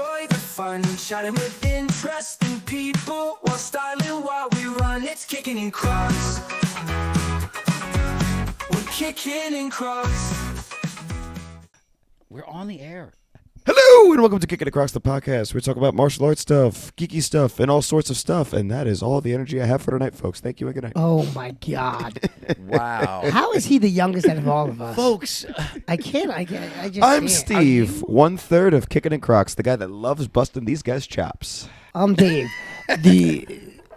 enjoy the fun, chatting with interesting people while styling while we run. It's Kickin in Crocs. We're kicking in Crocs. We're on the air. Hello, and welcome to Kickin' Across the podcast. We talk about martial arts stuff, geeky stuff, and all sorts of stuff. And that is all the energy I have for tonight, folks. Thank you and good night. Oh my God! Wow. How is he the youngest out of all of us, Folks, I can't. I just. I'm can't. Steve, 1/3 of Kickin' and Crocs, the guy that loves busting these guys' chops. I'm Dave, the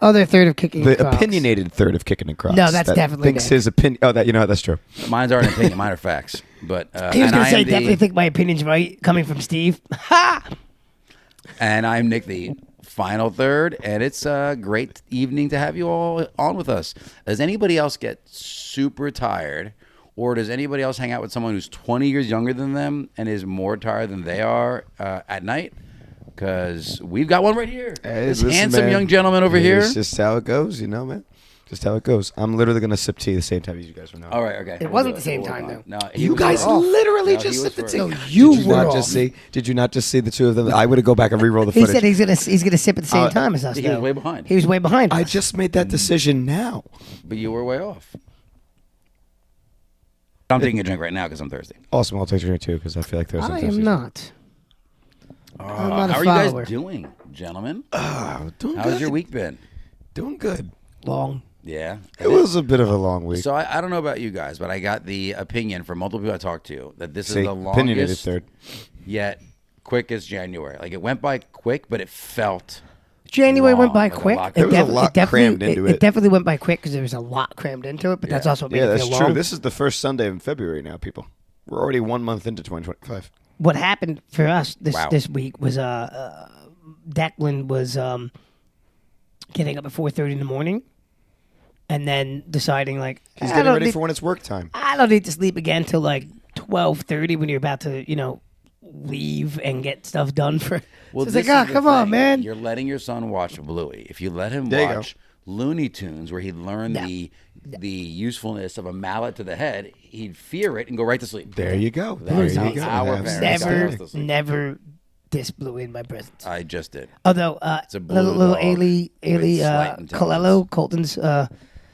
other third of Kicking. The Crocs. opinionated third of Kickin' and Crocs. No, that's that definitely thinks Dave. his opinion. Oh, that's true. mine's aren't an opinion, mine are facts. But He was and gonna I say am the- definitely think my opinion's right coming from Steve. Ha! And I'm Nick, the final third, and it's a great evening to have you all on with us. Does anybody else get super tired, or does anybody else hang out with someone who's 20 years younger than them and is more tired than they are at night? Because we've got one right here. Hey, This listen, handsome man, young gentleman over here. It's just how it goes, man. Just how it goes. I'm literally going to sip tea the same time as you guys are now. All right, okay. It wasn't the same time, though. No, he You was guys off. literally No, just he was sipped the first. tea. No, you Did you were not off. just see? Did you not just see the two of them? I would go back and re-roll the He footage. said he's gonna sip at the same time as us. He was though. way behind. He was way behind. I us. just made that decision now. But you were way off. I'm taking a drink right now because I'm thirsty. Awesome. I'll take your drink too because I feel like there's some I thirsty. am not. I'm not a How are follower. you guys doing, gentlemen? Doing How's good. your week been? Doing good. Long. Yeah. It was a bit of a long week. So I don't know about you guys, but I got the opinion from multiple people I talked to that this See, is the opinionated longest third. yet quickest January. Like it went by quick, but it felt January went long, by like a quick. lot- There was a definitely- lot definitely- crammed into it. It definitely went by quick because there was a lot crammed into it. But that's also what made Yeah, it that's feel true. long. This is the first Sunday in February now, people. We're already 1 month into 2025. What happened for us Wow. this week was Declan was getting up at 4:30 in the morning, and then deciding like He's I getting don't ready need- for when it's work time. I don't need to sleep again till like 12:30 when you're about to leave and get stuff done for. Well, so it's this like, is the come on, thing. man. You're letting your son watch Bluey. If you let him There you go. watch Looney Tunes, where he learned Yeah. the usefulness of a mallet to the head, he'd fear it and go right to sleep. There you go. That's There how you go. our Have parents some got never, us to sleep. never diss Bluey in my presence. I just did. Although a blue little dog Ailey with slight intelligence. Colello, Colton's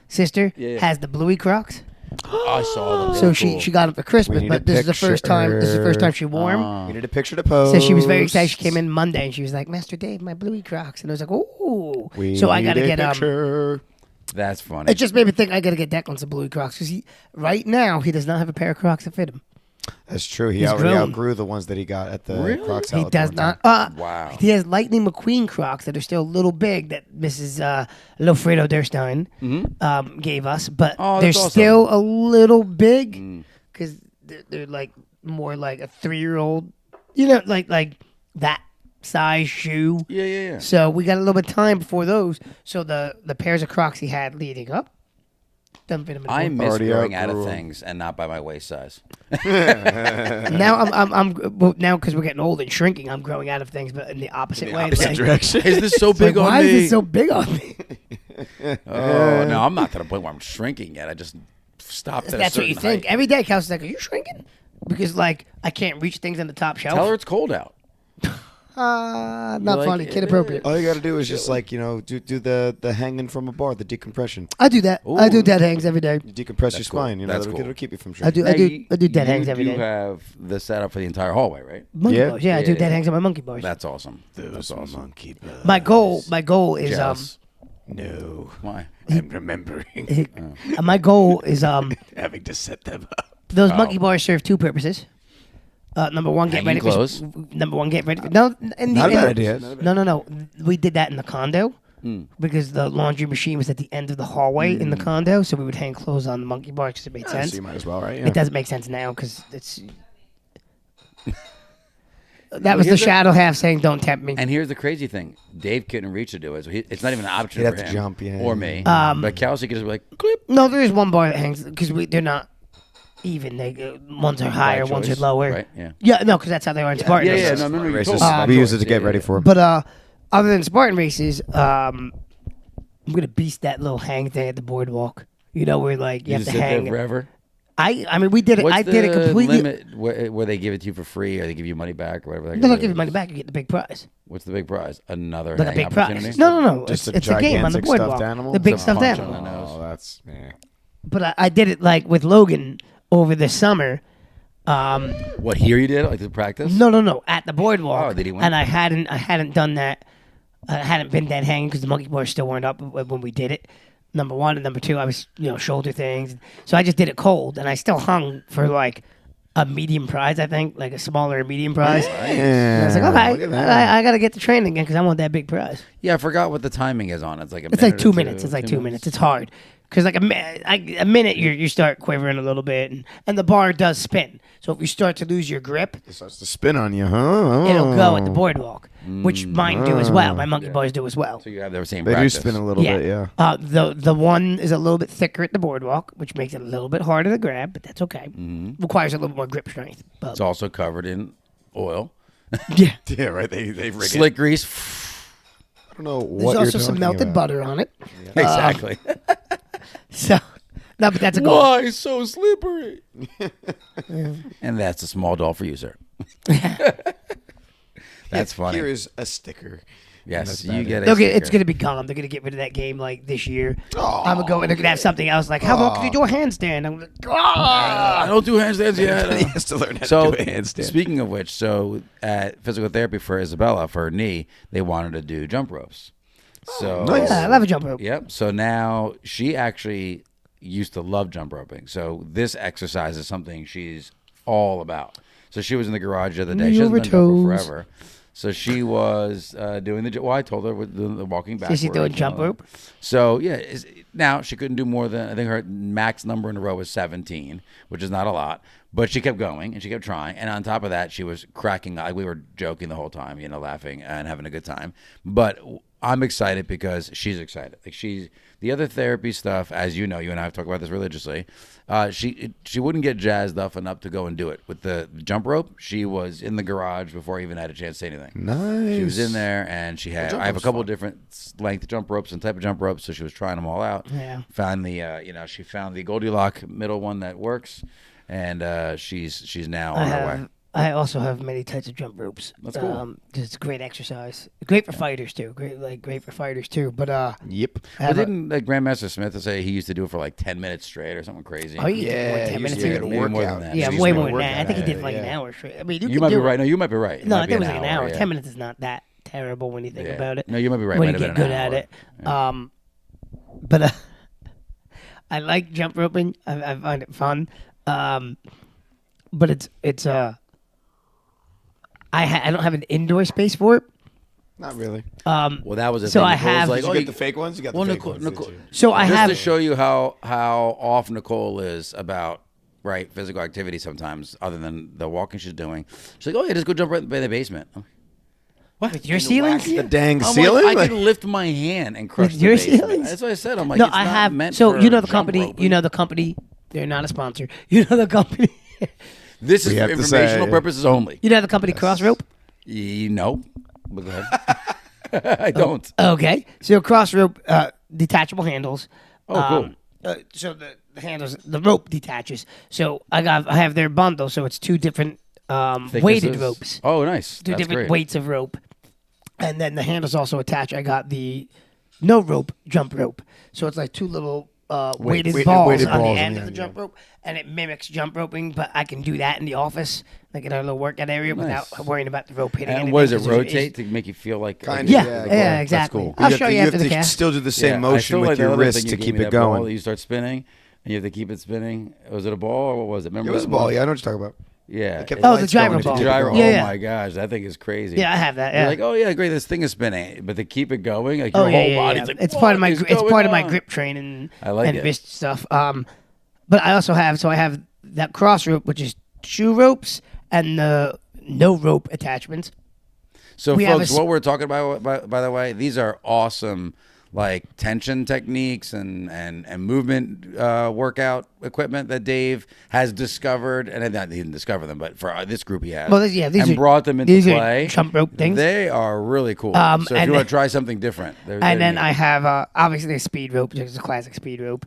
sister, Yeah. has the Bluey Crocs. I saw them. So They're she cool. she got them for Christmas, need but a this is the first time. This is the first time she wore them. We need a picture to post. So she was very excited. She came in Monday and she was like, "Master Dave, my Bluey Crocs," and I was like, "Ooh!" We So I need gotta a get picture. That's funny. It just made me think I gotta get Declan some Bluey Crocs because right now he does not have a pair of Crocs that fit him. That's true. He He's already grown. outgrew the ones that he got at the Really? Crocs He outlet does one time. not. Wow. He has Lightning McQueen Crocs that are still a little big that Mrs. Lofredo Derstein gave us, but Oh, they're that's awesome. still a little big because they're like more like a 3-year-old, like that size shoe. Yeah. So we got a little bit of time before those. So the pairs of Crocs he had leading up doesn't fit him I anymore. miss Already growing out outgrew of 'em. things and not by my waist size. Now now because we're getting old and shrinking, I'm growing out of things, but in the opposite way. Opposite Like, direction. Is this so it's like, big on why me? is it so big on me? Oh no, I'm not to the point where I'm shrinking yet. I just stopped at That's a what you certain think. height. Every day, Kelsey's like, "Are you shrinking?" Because like I can't reach things on the top shelf. Tell her it's cold out. Not like, funny, kid "It appropriate. All you got to do is just do the hanging from a bar, the decompression. I do that. I do Ooh. dead hangs every day. You decompress your That's cool. spine. That's That'll cool. keep you from I shrinking. do. I do dead hangs every You day. have the setup for the entire hallway, right? Monkey Yeah. bars. Yeah, I do Yeah, dead yeah. hangs on my monkey bars. That's awesome. That's awesome. Monkey bars. My goal is Jealous. No, Why? I'm remembering my goal is having to set them up. those Oh. monkey bars serve two purposes. Number one, get Hanging ready. clothes? Number one, get ready. No, in the, Not a in- bad idea. No. We did that in the condo because the laundry machine was at the end of the hallway in the condo, so we would hang clothes on the monkey bars because it made sense. So you might as well, right? Yeah. It doesn't make sense now because it's. That was the here's the- shadow half saying, "Don't tempt me." And here's the crazy thing: Dave couldn't reach to do it. So it's not even an option He'd for have to him jump, yeah, or yeah, me. yeah. But Kelsey could just be like, clip. No, there is one bar that hangs because they're not even. Ones are higher, ones are choice, lower. right? Yeah. Yeah, no, because that's how they are in Spartan Yeah, races. no, you Races. told me. We use it to get ready for them. But other than Spartan races, I'm gonna beast that little hang thing at the boardwalk. Where like you You have just to sit there hang. forever. I mean, we did it. What's I did it completely. limit where they give it to you for free, or they give you money back, or whatever? They don't give you money back. You get the big prize. What's the big prize? Another Like a hang big opportunity? prize. No. Just It's a game on the gigantic stuffed boardwalk. animal? The big It's a stuffed punch animal. on the nose. Oh, that's But I did it like with Logan over the summer. What, here you did, like to practice? No, at the boardwalk. Oh, did he win? And I hadn't done that. I hadn't been dead hanging because the monkey bars still weren't up when we did it. Number one and number two, I was shoulder things, so I just did it cold, and I still hung for like a medium prize. I think like a smaller medium prize. And I was like, okay, I got to get to training again because I want that big prize. Yeah, I forgot what the timing is on it. It's like It's like 2 minutes. It's like 2 minutes. It's hard because like a minute you start quivering a little bit, and the bar does spin. So if you start to lose your grip, It starts to spin on you, huh? it'll go at the boardwalk, which mine do as well. My monkey bars do as well. So you have the same They practice. do spin a little bit, yeah. The one is a little bit thicker at the boardwalk, which makes it a little bit harder to grab, but that's okay. Requires a little more grip strength. But It's also covered in oil. yeah, Yeah, right. They rig it. Slick grease. I don't know there's what also you're some talking melted about. butter on it. Exactly. So, no, but that's a goal. Why so slippery? And that's a small doll for you, sir. That's funny. Here is a sticker. Yes, That's you about get it. it. Okay, it's gonna be gone. They're gonna get rid of that game like this year. I'm gonna go and they're gonna have something else like, how long can you do a handstand? I'm like, I don't do handstands He yet. has to learn how So, to do a handstand. speaking of which, so at physical therapy for Isabella, for her knee, they wanted to do jump ropes. So, nice. yeah, I love a jump rope. Yep. So now she actually used to love jump roping. So this exercise is something she's all about. So she was in the garage the other day. She hasn't done jump rope forever. So she was doing well, I told her with the walking backwards. Is she doing jump rope? So yeah, now she couldn't do more than, I think her max number in a row was 17, which is not a lot. But she kept going and she kept trying. And on top of that, she was cracking. Like, we were joking the whole time, laughing and having a good time. But I'm excited because she's excited. Like, the other therapy stuff, as you know, you and I have talked about this religiously. She wouldn't get jazzed up enough to go and do it. With the jump rope, she was in the garage before I even had a chance to say anything. Nice. She was in there, and she had. I have a couple of different length jump ropes and type of jump ropes, so she was trying them all out. Yeah. Found the, she found the Goldilocks middle one that works, and she's now on her way. I also have many types of jump ropes. That's cool. It's a great exercise. Great for fighters too. Great for fighters too. But Yep. I But have a- didn't Grandmaster Smith say he used to do it for like 10 minutes straight or something crazy? Oh, you Yeah, did more he 10 used minutes. to Yeah, get a maybe more than workout. that. Yeah, He used way to more do than a that. I workout. think he did like an Yeah. hour straight. I mean, you You could might be do right. it. No, you might be right. It No, might I be think it was like an hour. yeah. 10 minutes is not that terrible when you think Yeah. about it. No, you might be right. When Might you have get been good an at hour. it. But I like jump roping. I find it fun. But it's I don't have an indoor space for it. Not really. Well, that was the So thing. I Nicole's have- like, Did you oh, get the fake ones? You got the fake Nicole, ones. Nicole, did you? So I just have to show you how off Nicole is about physical activity sometimes, other than the walking she's doing. She's like, oh yeah, just go jump right in the basement. with your ceilings. The dang I'm ceiling? like, I Like- can lift my hand and crush With the your basement. ceilings? That's what I said. I'm like, No, it's I not have. meant So for you know the jump company. roping. You know the company. They're not a sponsor. You know the company. This is We for have to informational say- purposes only. You know the company Cross Rope. No, but go ahead. I don't. Okay, so Cross Rope detachable handles. Oh, cool. So the handles, the rope detaches. So I have their bundle. So it's two different weighted Thicknesses? ropes. Oh, nice. Two That's different great. weights of rope, and then the handles also attach. I got the no rope jump rope, so it's like two little weighted balls weighted on balls the on end the of the end, jump rope, and it mimics jump roping. But I can do that in the office, like in our little workout area, Nice. without worrying about the rope hitting. And what does it anything, 'cause there's- rotate to make you feel like? Kind of, Yeah, Yeah, yeah, cool. exactly. cool. I'll have show to- you have after the to cast. still do the same I motion still with like the your other thing wrist you to gave keep me, it that ball going. that you start spinning, and you have to keep it spinning. Was it a ball or what was it? Remember It was a that ball. one? Yeah, I know what you're talking about. Yeah. It kept Oh, the lights gyro going if you ball. keep it Gyro. going. Yeah, Oh yeah. my gosh, that thing is crazy. Yeah, I have that. Yeah. You're like, oh yeah, great, this thing is spinning, but to keep it going, like Oh your yeah, whole yeah, body's yeah. like, It's part of my "What is it's going part of my on?" grip training I like and it. wrist stuff. But I also have I have that cross rope, which is shoe ropes and the no rope attachments. So, We have folks, a what we're talking about, by the way, these are awesome, like tension techniques and movement workout equipment that Dave has discovered, and not he didn't discover them, but for this group he has. Well, these and are- brought them into these are play. jump rope things. They are really cool. Um, so if and- you want to try something different, they're And then neat. I have obviously a speed rope, which is a classic speed rope,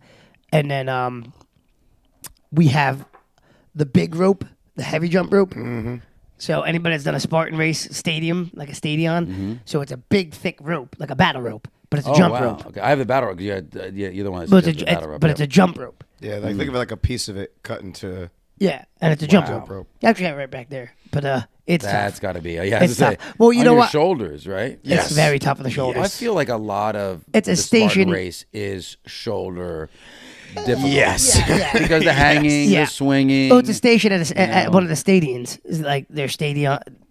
and then we have the big rope, the heavy jump rope. So anybody that's done a Spartan race stadium, like a stadion, so it's a big, thick rope, like a battle rope, but it's a jump rope. Okay. I have the battle rope. Yeah, you're the one that But, suggested the battle rope. it's a jump rope. Yeah, like think of it like a piece of it cut into. Yeah, and it's a jump Jump rope. rope. You actually have it right back there, but it's That's tough. got to be. Yeah, I have to It's say. tough. Well, you on know your what? shoulders, right? It's very tough on the shoulders. I feel like a lot of It's a the Spartan station- race is shoulder difficult. Yes. Yeah. Because the hanging, Yeah. the swinging. Oh, it's a station at one of the stadiums. It's like their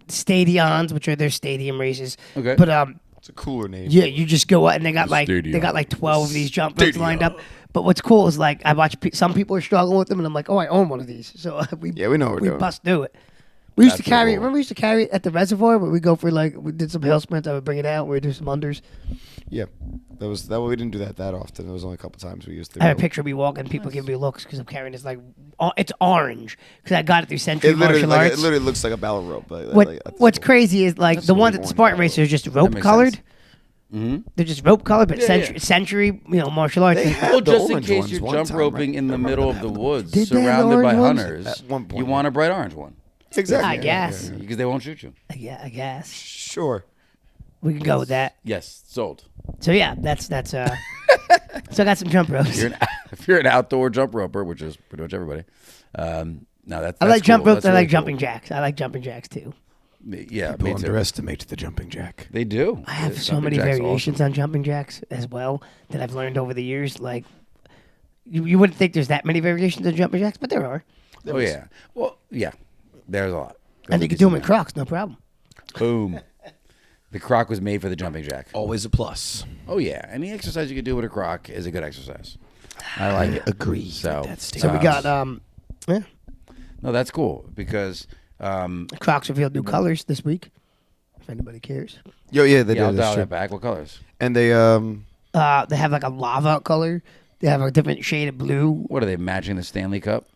stadions, which are their stadium races. Okay. But It's a cooler name. yeah, you just go out and they got like stadium. 12 of these jump ropes lined up. But what's cool is like I watch some people are struggling with them, and I'm like, oh, I own one of these. So we Yeah, we know what we're we doing. bust through it. We used to That's carry. cool. Remember, we used to carry it at the reservoir, where we go for like we did some hill sprints. I would bring it out. We would do some unders. Yeah, that. We didn't do that often. There was only a couple times we used to. I have a go. picture of me walking. People give me looks because I'm carrying this like it's orange because I got it through Century It literally, Martial Arts. it literally looks like a battle rope. What's crazy is like the ones at the orange Spartan battle race are just rope makes colored. sense. Mm-hmm. They're just rope colored, but Yeah. century, martial arts. They had Well, the just in orange case ones you're one jump time, roping right? in I the remember middle them of the having woods, Did they have the surrounded by orange ones? hunters, At one point, you want a bright orange one exactly. I guess. because they won't shoot you. Yeah, I guess Sure. we can go with that. Yes, sold. So yeah, that's so I got some jump ropes. If you're an outdoor jump roper, which is pretty much everybody, no, that's I like cool. jump ropes. That's I really like cool. jumping jacks. I like jumping jacks too. Yeah, People me too. underestimate the jumping jack. They do. I have so Jumping many jack's variations awesome. on jumping jacks as well that I've learned over the years. Like you wouldn't think there's that many variations on jumping jacks, but there are, Oh yeah. Well, yeah. There's a lot. and you can do them in Crocs, no problem. Boom. The Croc was made for the jumping jack. Always a plus. Oh yeah. Any exercise you can do with a Croc is a good exercise. I like it. agree So, with that statement. So we got yeah, no, that's cool because Crocs revealed new colors this week. If anybody cares, Yo, yeah, they yeah, I'll did. dial That's true. that back. What colors? And they they have like a lava color. They have a different shade of blue. What are they matching the Stanley Cup?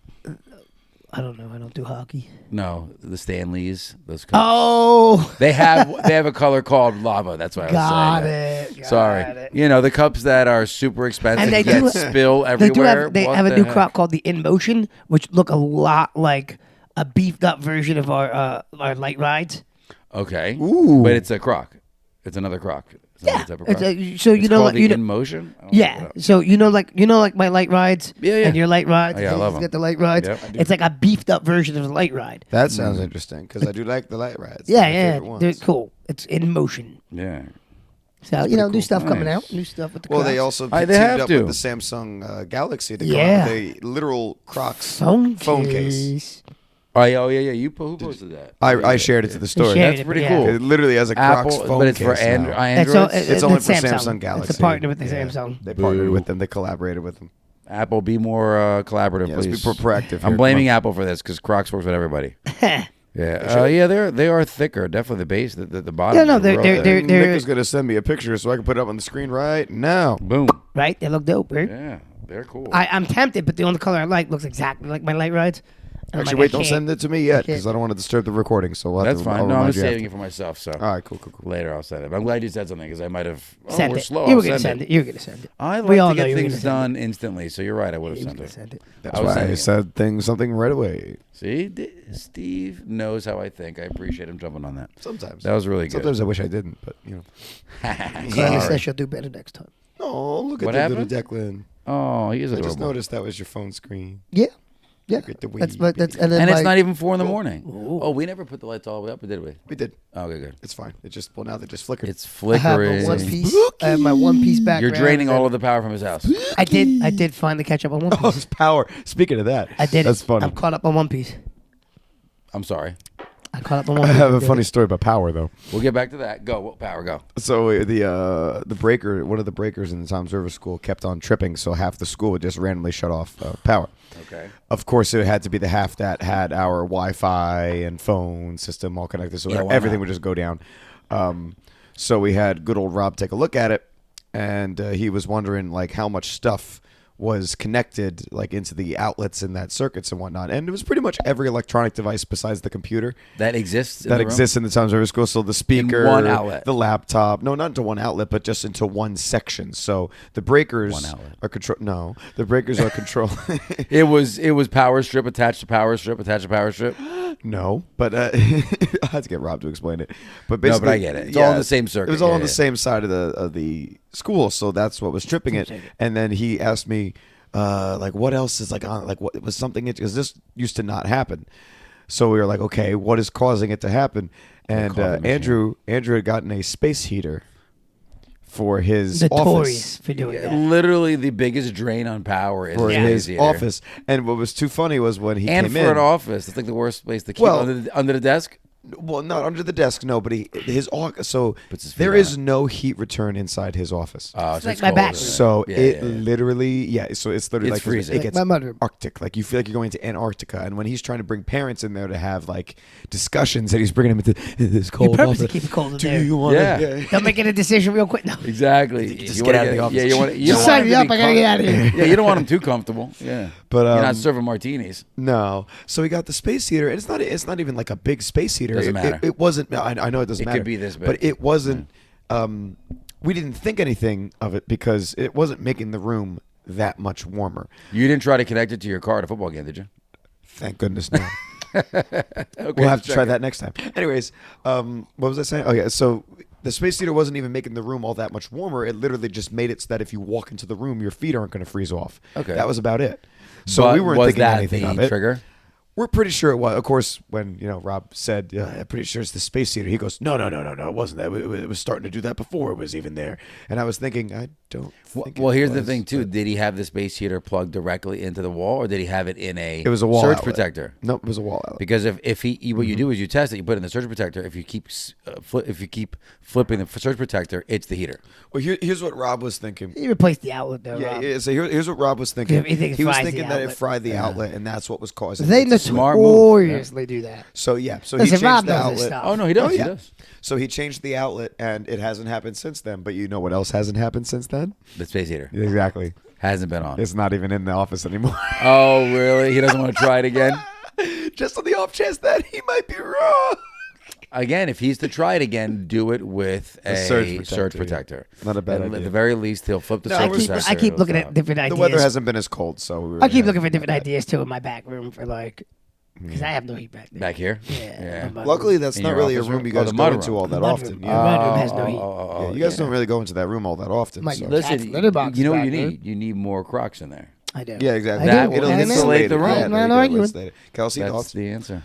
I don't know. I don't do hockey. No, the Stanleys. Those cups. Oh, They have a color called lava. That's what I was got saying. it. Got Sorry. it. You know the cups that are super expensive And they that do- spill They do everywhere. have they What have a the new heck? Croc called the In Motion, which look a lot like a beefed up version of our light rides. Okay. Ooh. But it's a Croc. It's another Croc. It's another Yeah. type of It's Croc. so you It's know called like the you know. In Motion. I don't Yeah, know. so like my light rides, Yeah, yeah. and your light rides. Oh, yeah, I love 'em. Get the light rides. Yep, I do. It's like a beefed up version of the light ride. that sounds interesting because I do like the light rides. Yeah, They're my yeah, favorite ones. they're cool. It's In Motion. Yeah. So new stuff coming Nice. out, new stuff with the Well, Crocs. they also They teamed have up to. with the Samsung Galaxy to Yeah. come out with a literal Crocs phone case. case. Oh yeah. Who posted that? I shared it to the story. shared That's it, pretty yeah. cool. It literally has a Crocs Apple, phone but it's for case Android. now. Androids. It's only for Samsung. Samsung Galaxy. It's a partner with the Yeah. Samsung. They partnered Boo. with them. They collaborated with them. Apple, be more collaborative, Yeah, let's please. be proactive I'm here. blaming Come on. Apple for this because Crocs works with everybody. Yeah, they are thicker. Definitely the base, the bottom. Yeah, no, is they're- real they're- thick. Nick is going to send me a picture so I can put it up on the screen right now. Boom. Right? They look dope, right? Yeah, they're cool. I'm tempted, but the only color I like looks exactly like my light rides. And I'm Actually, like, wait, I don't can't. send it to me yet can't. because I don't want to disturb the recording. So we'll have That's to, I'll fine. No, I'm remind you saving after. it for myself. So All right, cool. later I'll send it. But I'm glad you said something because I might have. Send we're it. slow. You I'll were gonna send it. You were gonna send it. I We like all to know get you were things gonna send done instantly. So you're right. I would have You were sent gonna it. send it. That's I was why I saying- said something right away. See, Steve knows how I think. I appreciate him jumping on that. Sometimes. That was really good. Sometimes I wish I didn't, but Clemmy Sorry. says she'll do better next time. Oh, look at What the happened? little Declan. Oh, he is I adorable. just noticed that was your phone screen. Yeah, yeah. Look at the That's wee what. That's baby. and then And it's my- not even 4 a.m. Oh, we never put the lights all the way up, or did we? We did. Oh, okay, good. It's fine. It just now they just flickered. It's I have flickering. a one piece. I have my one piece background. You're draining and all of the power from his house. I did finally catch up on one Oh, piece. it's power. Speaking of that, I did. That's it. funny. I'm caught up on One Piece. I'm sorry. I caught up on One I Piece. have a did funny it. story about power though. We'll get back to that. Go, power, go. So the breaker, one of the breakers in the Tom's River School kept on tripping, so half the school would just randomly shut off power. Okay. Of course, it had to be the half that had our Wi-Fi and phone system all connected, so Yeah, why everything not? would just go down. So we had good old Rob take a look at it, and he was wondering like how much stuff was connected like into the outlets and that circuits and whatnot, and it was pretty much every electronic device besides the computer That exists. that exists in the Toms River School. So the speaker, one outlet. the laptop, no, not into one outlet, but just into one section. So the breakers One outlet. are control. No, the breakers are control. It was power strip attached to power strip attached to power strip. No, but I had to get Rob to explain it. But No, basically, but I get it. It's all on the same circuit. It was all Yeah, on the yeah. same side of the school, so that's what was tripping it. And then he asked me, like, what else is like on? Like, what was something? Because this used to not happen. So we were like, okay, what is causing it to happen? And coffee machine. Andrew had gotten a space heater for his Notorious office. for doing that. Literally the biggest drain on power is For the his space heater. office, and what was too funny was when he And came for in. an office, it's like the worst place to keep Well- under the desk. Well, not under the desk, no, but his office. So Puts his feet there on is it. no heat return inside his office. Oh, It's like my back. So Yeah, it yeah, yeah. literally, so it's literally It's like freezing. it gets Like my mother. Arctic. Like you feel like you're going to Antarctica. And when he's trying to bring parents in there to have like discussions, and he's bringing them into this cold purposely office. keep it cold in Do there. you want Yeah. to? Don't make it a decision real quick. No. Exactly. Just You get wanna out of the office. Yeah, you want. You Just don't want sign me him up. to I be gotta get out of here. Yeah, you don't want him too comfortable. Yeah, But you're not serving martinis. no. So he got the space heater, and it's not even like a big space heater. Doesn't matter. It wasn't. I know it doesn't It matter. could be this big. but it wasn't. We didn't think anything of it because it wasn't making the room that much warmer. You didn't try to connect it to your car at a football game, did you? Thank goodness no. Okay, We'll have to check try it. that next time. Anyways, what was I saying? Oh yeah, so the space heater wasn't even making the room all that much warmer. It literally just made it so that if you walk into the room, your feet aren't going to freeze off. Okay. That was about it. So But we weren't was thinking that anything the of it. trigger? We're pretty sure it was. Of course, when Rob said, "I'm pretty sure it's the space heater," he goes, "No, it wasn't that. It was starting to do that before it was even there." And I was thinking, I don't. Think Well, it here's the was, thing too. but Did he have the space heater plugged directly into the wall, or did he have it in a? It was a wall surge outlet. protector. No, it was a wall outlet. Because if he what Mm-hmm. you do is you test it, you put it in the surge protector. If you keep flipping the surge protector, it's the heater. Well, here's what Rob was thinking. You replaced the outlet though, Yeah, Rob. yeah, so here's what Rob was thinking. Yeah, he thinks He was fries the thinking that it outlet. fried the outlet, and that's what was causing They it to swing. Smart move. notoriously do that. So yeah, so Listen, he changed Rob the knows his outlet. stuff. Oh no, he does. Oh, yeah. He does. So he changed the outlet, and it hasn't happened since then. But you know what else hasn't happened since then? The space heater Exactly. hasn't been on. It's not even in the office anymore. Oh really? He doesn't want to try it again. Just on the off chance that he might be wrong. Again, if he's to try it again, do it with a surge surge protector, protector. yeah. Not a bad At idea. the very least, he'll flip the No, surge we're- protector. I keep it'll looking stop. at different The ideas. weather hasn't been as cold, so we were, I keep looking for different ideas too in my back room for like, because I have no heat back there. Back here. Yeah. my Luckily, that's In not your really a office room room? you Oh, guys the go mud into room. all that Mud often. room. Yeah. Mud room has no heat. Yeah, you guys don't really go into that room all that often. My so. God. Listen, Cat's litter box you know what back you there. need? You need more Crocs in there. I do. Yeah, exactly. I That do. will It'll Okay, man. insulate the it. room. Yeah, I'm there you not go, arguing. insulate it. Kelsey, That's thoughts? the answer.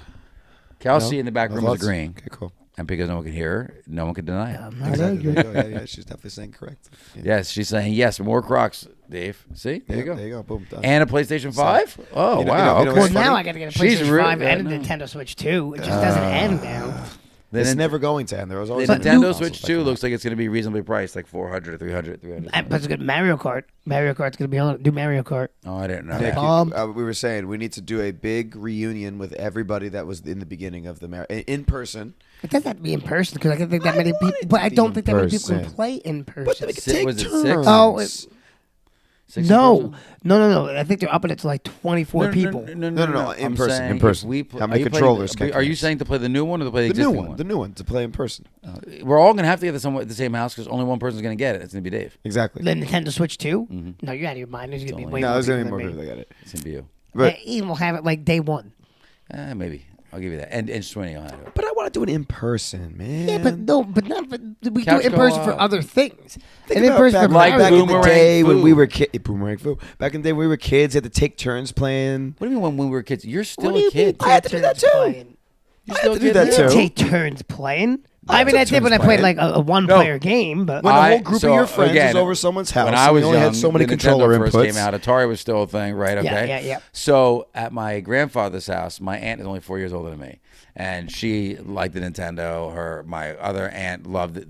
Kelsey No? in the back No room is thoughts? agreeing. Okay, cool. And because no one can hear her, no one can deny it. I'm not Exactly. arguing. There you go. Yeah, she's definitely saying correct. Yeah. Yes, she's saying yes, more Crocs, Dave. See? There you go. There you go. Boom. Done. And a PlayStation 5? Oh, You know- wow. you know okay. Well, It's now funny. I got to get a She's PlayStation real- 5 yeah, and a no. Nintendo Switch 2. It just doesn't end now. The it's Nin- never going to end. There was the always Nintendo Switch 2 looks like it's going to be reasonably priced, like 400 or 300. But it's good. Mario Kart. Mario Kart's going to be on. Do Mario Kart. Oh, I didn't know Nick, that. we were saying we need to do a big reunion with everybody that was in the beginning of the in person. It doesn't have to be in person because I don't think that many want people. it to But I be don't in think that many people can person. play in But person. they could Si- take was it turns. 6? Oh, 6 No, person? no. I think they're up it to like 24 people. No, in I'm person, saying in person. if we play, How many are you controllers Playing, can are you connect? saying to play the new one or to play the, The new existing one, the new one to play in person. We're all going to have to get at the same house because only one person's going to get it. It's going to be Dave. Exactly. The Nintendo Switch 2? No, you're out of your mind. There's going to be only- way No, more there's gonna be people more than people me. that get it. It's going to be you. But Ian will have it like day one. Maybe. I'll give you that. And Sweeney will have it. I want to do it in person, man. Yeah, but no, but not. But we do Couch it in person for co-op. other things. Think And in about person back, for like back in the Boomerang day when Fu. we were kids. Boomerang Fu. Back in the day when we were kids, you had to take turns playing. What do you mean when we were kids? You're still What do a you mean kid. I had to do that turns too. playing? You're I still had a to do kid that now. too. Take turns playing. I I mean, took I did when I turns played playing. like a one-player game, but When a I- whole group so, of your friends again, was over someone's house, When and I was we only young, had so many the controller Nintendo first inputs. came out. Atari was still a thing, right? Okay. yeah. So at my grandfather's house, my aunt is only 4 years older than me, and she liked the Nintendo. My other aunt loved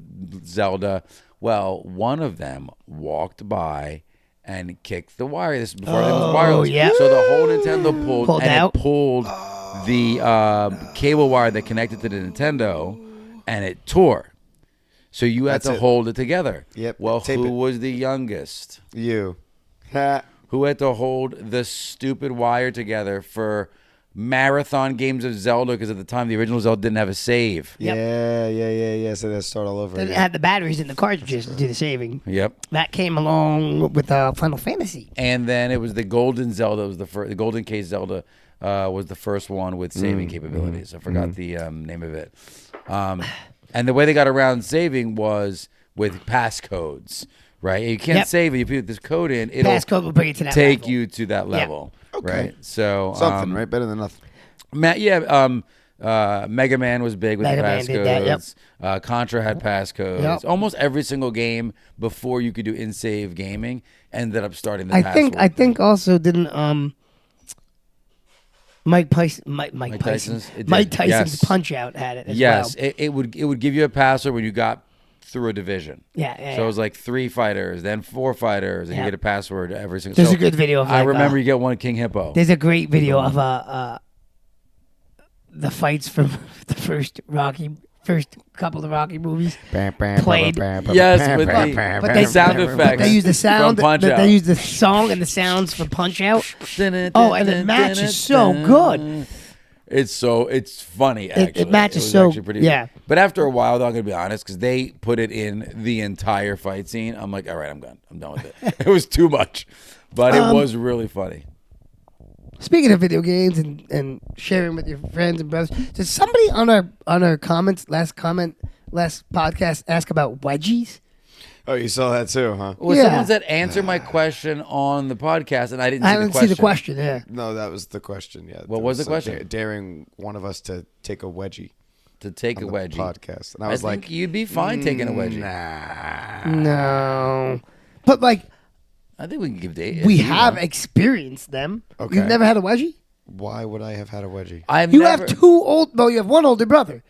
Zelda. Well, one of them walked by and kicked the wire. This is before everything was wireless. yeah. So the whole Nintendo pulled and out? it pulled the cable wire that connected to the Nintendo, and it tore. So you had That's to it. hold it together. Yep, Well, tape who it. was the youngest? You. Ha. who had to hold the stupid wire together for marathon games of Zelda because at the time the original Zelda didn't have a save. Yep. Yeah. So they start all over They again. had the batteries in the cartridges to do the saving. Yep. That came along with Final Fantasy. And then it was the Golden Zelda was the first. The Golden Case Zelda was the first one with saving capabilities. I forgot the name of it. And the way they got around saving was with passcodes. Right, you can't Yep. save it. You put this code in, it'll Passcode will bring it to that take level. you to that level. Okay. Right, so Something, right? Better than nothing. Mega Man was big with Mega the Man did that, yep. passcodes. Contra had passcodes. Yep. Almost every single game before you could do in-save gaming ended up starting the I password. think also didn't Mike Tyson's It did, Mike Tyson's yes. Punch Out had it as Yes, well. it would give you a password when you got through a division. Yeah. So it was like 3 fighters, then 4 fighters, and Yeah. you get a password every single. There's so a good video of I like, remember you get one King Hippo. There's a great video of the fights from the first couple of the Rocky movies. Played. Yes, with the sound effects. They use the sound. from Punch Out. They use the song and the sounds from Punch Out. Oh, and the match is so good. It's funny actually. It matches was so- actually pretty yeah. good. But after a while, though, I'm gonna be honest, because they put it in the entire fight scene. I'm like, all right, I'm done. I'm done with it. It was too much, but it was really funny. Speaking of video games and sharing with your friends and brothers, did somebody on our last podcast ask about wedgies? Oh, you saw that too, huh? Well, Yeah. someone said answer my question on the podcast, and I didn't. I see didn't the see the question. Yeah. No, that was the question. Yeah. What That was the question? daring one of us to take a wedgie To take on a the wedgie podcast, and I I was think like, you'd be fine taking a wedgie. Nah. No. But like I think we can give Dave. we if you have want. experienced them. Okay. You've never had a wedgie? Why would I have had a wedgie? I've You never, have you have one older brother.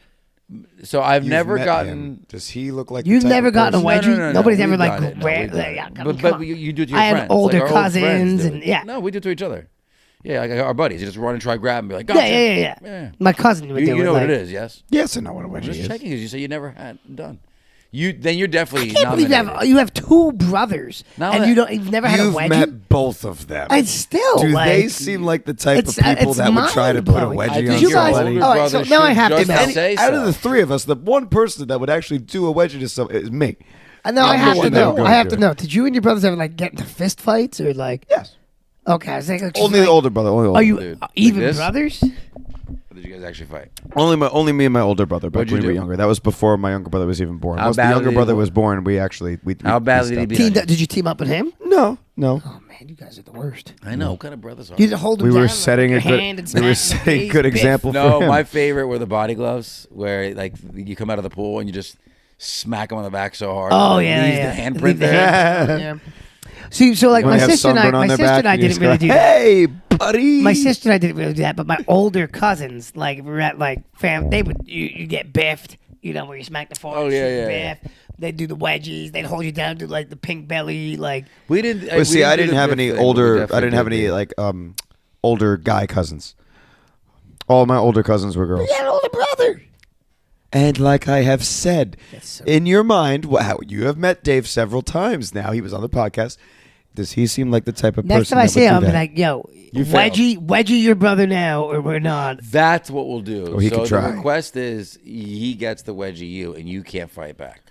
So I've You've never met gotten. him. Does he look like? the You've type never of gotten a person- wedgie? Nobody's ever We've like, done it. No, where- we've done it. yeah, come but on. you do it to your I had friends. older Like our old friends cousins do and- it. yeah. No, we do it to each other. Yeah, like our buddies. You just run and try grab and be like, Yeah, gotcha. yeah. My cousin would do You it. know like, what it is, yes? Yes, I know what a wedgie Just is. checking because you say you never had done. Then you're definitely I can't believe nominated. you have two brothers Not and that- you've never had a You've wedgie. met both of them. And still, Do like, they seem like the type of it's- people it's that would try to put a mind-blowing. I wedgie think on you your guys- somebody? older all right, brother so now I should have to just know. say Out of so. the three of us, the one person that would actually do a wedgie to somebody is me. And now I I'm the have to one that would know. go I have do to it. know. Did you and your brothers ever like get into fist fights or like? Yes. Okay, I was like, Only the older brother. Only the older Are you Dude, like even this? brothers? Or did you guys actually fight? Only me and my older brother, but What'd you when we were do? younger. That was before my younger brother was even born. How Once the badly younger did brother he- was born, we How badly did he stopped. beat Teamed you? up, did you team up with him? No. Oh man, you guys are the worst. I know. What kind of brothers are You you? just hold him We down, were like, setting with a your good. hand and We were smack him in the setting a face. good Biff. example No, for him. my favorite were the body gloves, where like you come out of the pool and you just smack him on the back so hard. Oh it yeah, leaves yeah. the handprint Leave the there. handprint, yeah. See, so like When my they have sister and I, sunburn on my their sister back, and I you didn't just really go, do that. Hey, buddy. My sister and I didn't really do that, but my older cousins, like, were at like they would you get biffed, you know, where you smack the forehead. Oh, yeah, shoot, yeah. biff. They'd do the wedgies. They'd hold you down, do like the pink belly, like. We didn't. But see, I do didn't the have big any thing, but we older. I definitely didn't have did any the- like older guy cousins. All my older cousins were girls. You had an older brother. And like I have said, so- in your mind, wow, you have met Dave several times now. He was on the podcast. Does he seem like the type of Next person time I that see would him, do I'll be that? like, "Yo, You failed. wedgie your brother now, or we're not." That's what we'll do. Or he so could try. the request is he gets the wedgie you, and you can't fight back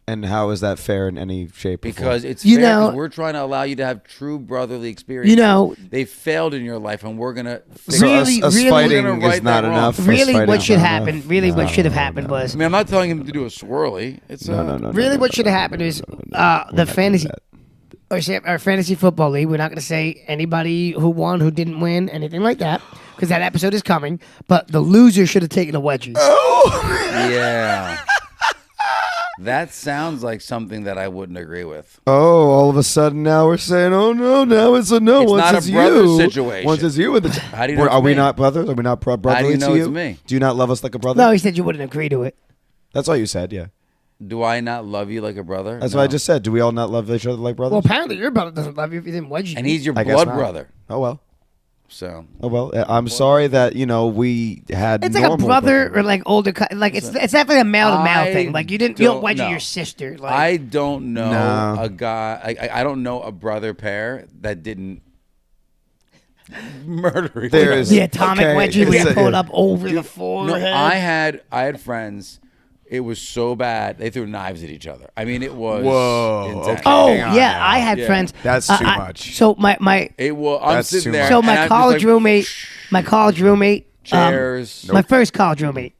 And how is that fair in any shape? or form? because it's You fair, 'cause know- we're trying to allow you to have true brotherly experience. You know- they failed in your life, and we're gonna. So Really- us really- fighting We're gonna is right not that wrong. enough. Us Really, fighting what is should not happen? enough? Really, what No, should have happened I was mean, I'm not telling him to do a swirly. It's No. really what should have happened is the fantasy. Our fantasy football league. We're not going to say anybody who won, who didn't win, anything like that, because that episode is coming. But the loser should have taken a wedgie. Yeah. That sounds like something that I wouldn't agree with. Oh, all of a sudden now we're saying, oh no, now it's a no. It's Once not a it's brother you, situation. Once it's you, with the How do you know it's are we me? not brothers? Are we not brotherly know to you? it's me? Do you not love us like a brother? No, he said you wouldn't agree to it. That's all you said. Yeah, Do I not love you like a brother? that's No. what I just said. Do we all not love each other like brothers? Well, apparently your brother doesn't love you if he didn't wedge you. And he's your I guess blood not. brother. Oh well. So Oh well, I'm sorry that we had. It's like a normal brother brothers. or like older, like it's definitely a male to male I thing. Like you don't wedgie no. your sister. Like I don't know No. a guy. I don't know a brother pair that didn't murder each There other. is- the atomic Okay, wedgie we it's get a- pulled up over the No, forehead. I had friends. It was so bad they threw knives at each other. I mean, it was Whoa, intense. okay. Oh Hang on yeah, now. I had Yeah. friends. That's too I- much. So my It was. I'm That's sitting too there. much. so and my I'm just college like, roommate, chairs. my first college roommate,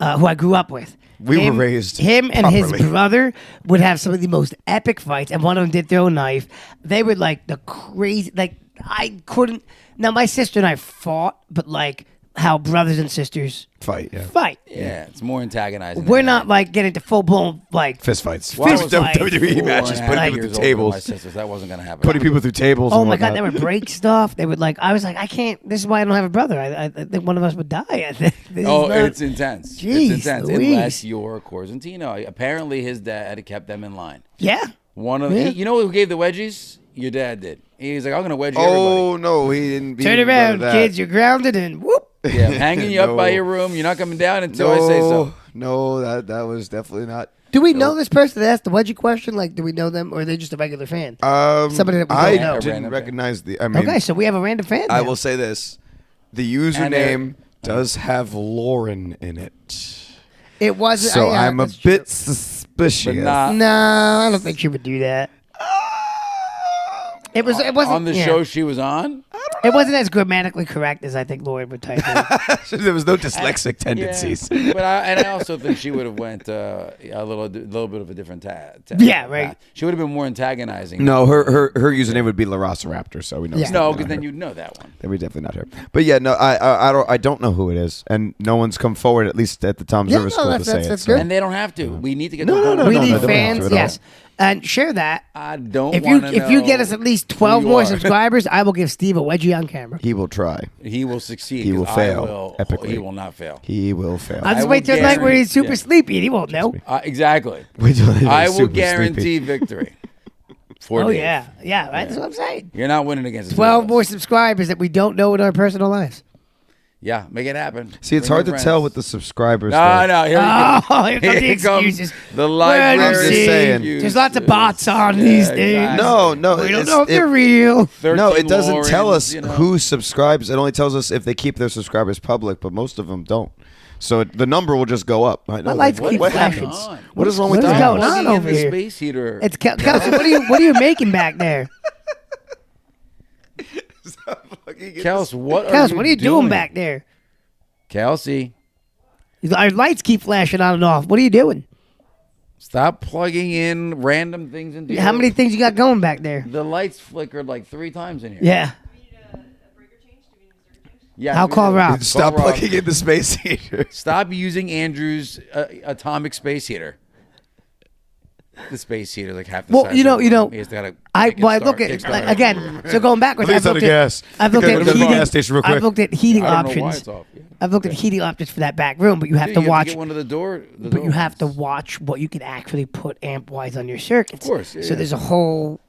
who I grew up with. We were him, raised Him and properly. his brother would have some of the most epic fights, and one of them did throw a knife. They were like the crazy. Like I couldn't. Now my sister and I fought, but like how brothers and sisters fight. Yeah. fight. Yeah, it's more antagonizing. We're than not that. like getting to full blown like. Fist fights. Well, I was WWE 4 matches. and a Putting half people years through older than tables. My sisters, that wasn't going to happen. Putting people through tables. Oh and my god, they whatnot. would break stuff. They would like. I was like, I can't. This is why I don't have a brother. I think one of us would die. I think. This Oh, is not- it's intense. Jeez it's intense. Louise. Unless you're Corsentino. Apparently, his dad kept them in line. Yeah. One of Yeah. you know who gave the wedgies? Your dad did. He's like, I'm going to wedgie Oh no, he didn't. Turn around, kids. You're grounded, and whoop. everybody. Yeah, I'm hanging you up by No. your room. You're not coming down until I say so. No, that was definitely not. Do we know this person that asked the wedgie question? Like, do we know them, or are they just a regular fan? Somebody that we don't I know. didn't Random recognize the. I mean, Okay, so we have a random fan. I now. will say this: the And username does have Lauren in it, It wasn't. so yeah, I'm a that's true. bit suspicious. But not No, I don't think she would do that. It was. It wasn't on the yeah. show she was on. It wasn't as grammatically correct as I think Lloyd would type it. There was no dyslexic tendencies. Yeah. But I also think she would have went a little bit of a different Yeah, right. path. She would have been more antagonizing. No, her username would be Larosiraptor, so we know. Yeah. it's no, definitely because not then her. you'd know that one. Then we definitely not her. But yeah, no, I don't know who it is, and no one's come forward at least at the Tom Yeah, Zerver no, School to that's- say it. that's so. good. And they don't have to. We need to get. No, the no, whole- no, We no, need no, they don't have fans, to at all. yes, and share that. I don't If want to you if you get us at least 12 you more are. subscribers, I will give Steve a wedgie on camera. He will try. He will succeed. He will 'cause fail I epically. He will not fail. He will fail. I'll just will wait till night where he's super guarantee- sleepy and he won't know. Exactly. Wait till he's I will super guarantee sleepy. victory. For Oh Dave. yeah, right. That's what I'm saying. You're not winning against the 12 two more of us. subscribers that we don't know in our personal lives. Yeah, make it happen. See, it's Bring hard your to tell friends. with the subscribers. No, though. no. Here, Oh, we go. here comes the excuses. The Well, library. you see, saying. there's lots of bots on these days. exactly. No, We don't it's- know if they're real. 13 No, it doesn't tell Laurens, us you know. who subscribes. It only tells us if they keep their subscribers public, but most of them don't. So the number will just go up. I know, lights like, keep what flashing. happens? What is wrong with What is that? going on Plugging in over the here? space heater. It's Kelsey. What are you making back there? Kels, what Kelsey, are what are you doing back there? Kelsey, Our lights keep flashing on and off. What are you doing? stop plugging in random things into How your- many things you got going back there? The lights flickered like 3 times in here. Yeah. Yeah, I'll we call did. Rob. Stop Call Rob. plugging in the space heater. Stop using Andrew's atomic space heater. The space heater, like half the Well, size. you know, of the you know, room. He has to gotta I make it look start, at kickstart. again. So going backwards, Please I've looked out of at gas. I've looked Gotta at go to the heating. gas station real I've quick. looked at heating I don't know why options. it's off. Yeah. I've looked at heating options for that back room, but you have Dude, to you watch. get one of the door. But you have to watch what you can actually put amp wise on your circuits. Of course, yeah, So yeah. there's a whole.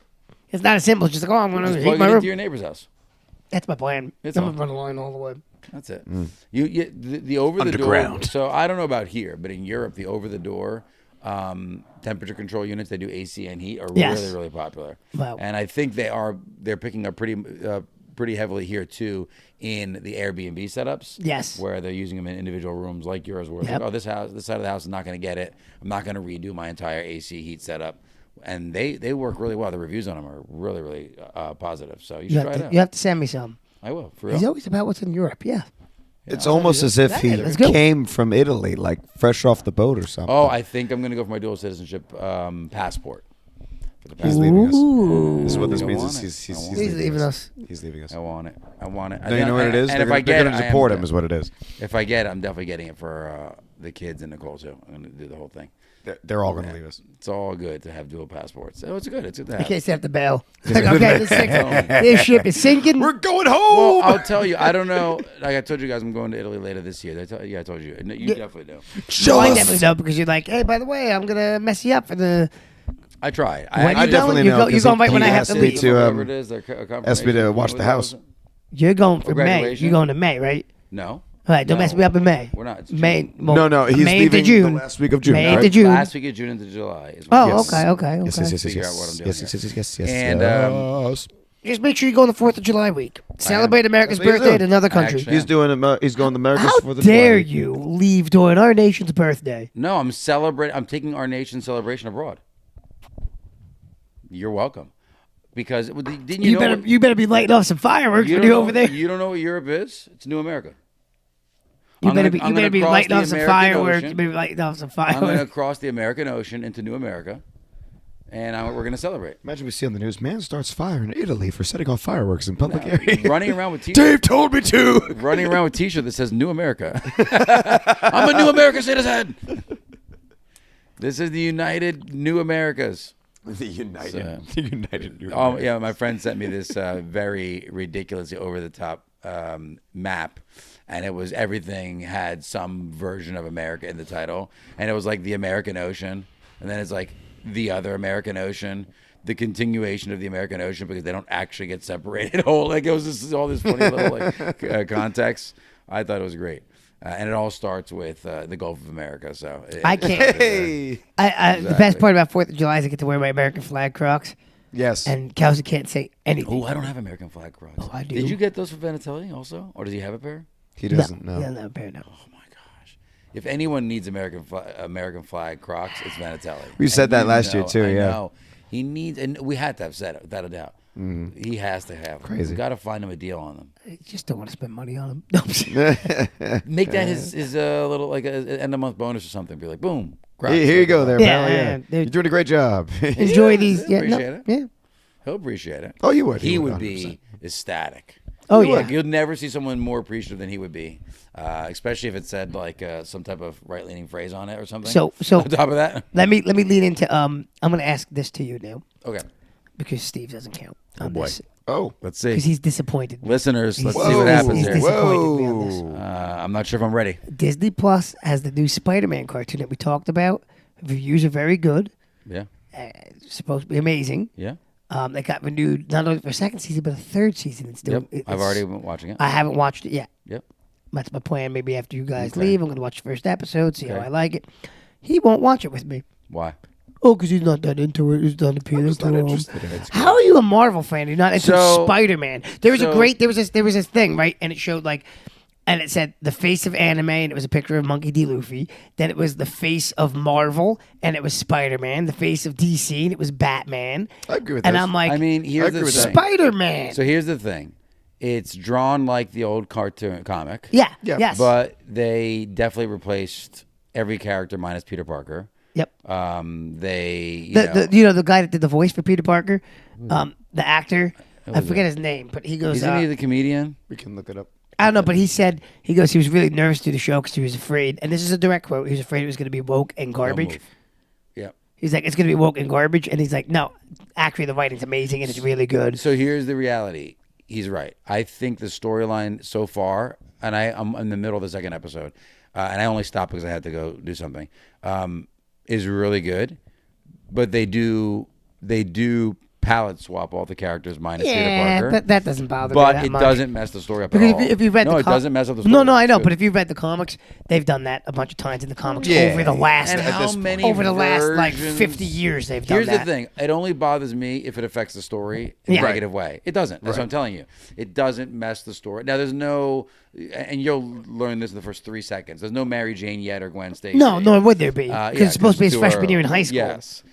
It's not as simple as just like, oh, I'm going to Just heat plug my it room. into your neighbor's house. That's my plan. It's I'm all. gonna run a line all the way. That's it. You the over the Underground. door. So I don't know about here, but in Europe, the over the door temperature control units, they do AC and heat, are Yes. really, really popular. Wow. And I think they're picking up pretty heavily here too in the Airbnb setups. Yes. Where they're using them in individual rooms like yours, where it's Yep. like, oh, this side of the house is not going to get it. I'm not going to redo my entire AC heat setup. And they work really well. The reviews on them are really, really positive. So you should try it out. You have to send me some. I will, for He's real. always about what's in Europe. Yeah. It's almost as if he let's go. came from Italy, like fresh off the boat or something. Oh, I think I'm going to go for my dual citizenship passport. For the He's passport. leaving us. Ooh. This is what this I means. want Is it. he's I want He's leaving us. He's leaving us. I want it. I want it. No, you know what it is? And They're if I gonna- get they're it, going to I deport am him, is what it is. If I get it, I'm definitely getting it for the kids and Nicole too. I'm going to do the whole thing. They're all going to leave us. It's all good to have dual passports. So it's good. It's good to In have. case they have to bail. It's like, okay, this ship is sinking. We're going Well, home. I'll tell you. I don't know. Like I told you guys, I'm going to Italy later this year. I told you. No, you definitely do. So I definitely know because you're like, hey, by the way, I'm gonna mess you up for the. I try. When I you definitely going? know, You 'cause go right when I he have asked to me leave. to, Whatever it is, asked me to watch the house. You're going for For May. graduation? You're going to May, right? No. All right, don't No. mess me up in May. We're not. It's May. Well, No, he's May into leaving June. the last week of June. May right? into June. Last week of June into July. Is when Oh, Yes. okay. Yes. Figure out what I'm doing Yes. And, yes. Just make sure you go on the 4th of July week. Celebrate America's That's what he's birthday in doing. another country. Actually, He's doing. He's going to America's How for the dare July. you leave during our nation's birthday? No, I'm celebrating. I'm taking our nation's celebration abroad. You're welcome. Because didn't you, know? You better be lighting off some fireworks when don't you're know- over there. You don't know what Europe is? It's New America. You I'm better gonna be cross lighting the off some American fireworks. Ocean. You better be lighting off some I'm going to fireworks. cross the American Ocean into New America, and we're going to celebrate. Imagine we see on the news, man starts fire in Italy for setting off fireworks in public areas. Running around with Dave told me to. running around with T-shirt that says New America. I'm a New American citizen. This is the United New Americas. The United, So- the United. New Oh yeah, my friend sent me this very ridiculously over the top map, and it was everything had some version of America in the title, and it was like the American Ocean, and then it's like the other American Ocean, the continuation of the American Ocean because they don't actually get separated whole. Like it was just all this funny little like context. I thought it was great. And it all starts with the Gulf of America. So I can't. Hey. The best Exactly. part about 4th of July is I get to wear my American flag Crocs, Yes. and Kelsey can't say anything. Oh, I don't have American flag Crocs. Oh, I do. Did you get those for Vanatelli also, or does he have a pair? He doesn't know. No, bear no. Oh my gosh! If anyone needs American flag Crocs, it's Vanatelli. We said And that you last year, too, I yeah. know. He needs, and we had to have said it without a doubt. He has to have. Crazy. We got to find him a deal on them. I just don't want to spend money on them. No, I'm just- Make that his little like a end of month bonus or something. Be like, boom. Crocs. Here you go, there, Yeah, pal. yeah, Yeah, yeah. you're doing a great job. Enjoy these. Yeah, appreciate no, it. yeah. He'll appreciate it. Oh, you would. He You would would, be ecstatic. Oh, Like, yeah. you'll never see someone more appreciative than he would be, especially if it said like some type of right-leaning phrase on it or something. So on top of that, let me lean into. I'm going to ask this to you now okay. because Steve doesn't count on boy. this Oh. Let's because see, he's disappointed. listeners. Let's Whoa. see what happens He's here. disappointed me on this. I'm not sure if I'm ready. Disney Plus has the new Spider-Man cartoon that we talked about. Reviews are very good. Yeah, It's supposed to be amazing. yeah. They got renewed not only for a second season but a third season. It's still. Yep. I've already been watching it. I haven't watched it yet. Yep. That's my plan. Maybe after you guys Okay. leave, I'm going to watch the first episode, see how Okay. I like it. He won't watch it with me. Why? Oh, because he's not that into it. He's not appealing Just to not him. interested in it. How are you a Marvel fan? You're not into So- Spider-Man. There was so- there was this thing, right? And it showed like, and it said the face of anime, and it was a picture of Monkey D. Luffy. Then it was the face of Marvel, and it was Spider-Man. The face of DC, and it was Batman. I agree with And this. I'm like, I mean, here's agree the with thing. that. Spider-Man. So here's the thing. It's drawn like the old cartoon comic. yeah, Yeah. yes, But they definitely replaced every character minus Peter Parker. yep. They, The guy that did the voice for Peter Parker, the actor, I was forget his name, but he goes. isn't he the comedian? We can look it up. I don't know, but he said he was really nervous to do the show because he was afraid, and this is a direct quote. He was afraid it was going to be woke and garbage. move. Yeah. He's like, it's going to be woke and garbage, and he's like, no, actually the writing's amazing and it's really good. So here's the reality. He's right. I think the storyline so far, and I'm in the middle of the second episode, and I only stopped because I had to go do something, is really good. But they do palette swap all the characters minus Peter Yeah, Parker. that doesn't bother me But that it much. doesn't mess the story up Because at all. if you read no, the it doesn't mess up the story. No, I It's know, good. but if you've read the comics, they've done that a bunch of times in the comics Yeah. over the last And how many over the last like versions- 50 years they've done Here's that. the thing. It only bothers me if it affects the story in Yeah. a negative way. It doesn't. That's what I'm telling you. It doesn't mess the story. Now, there's no, and you'll learn this in the first 3 seconds. There's no Mary Jane yet or Gwen Stacy. No, nor would there be because Yeah, it's supposed to be his too freshman early. year in high school. Yes.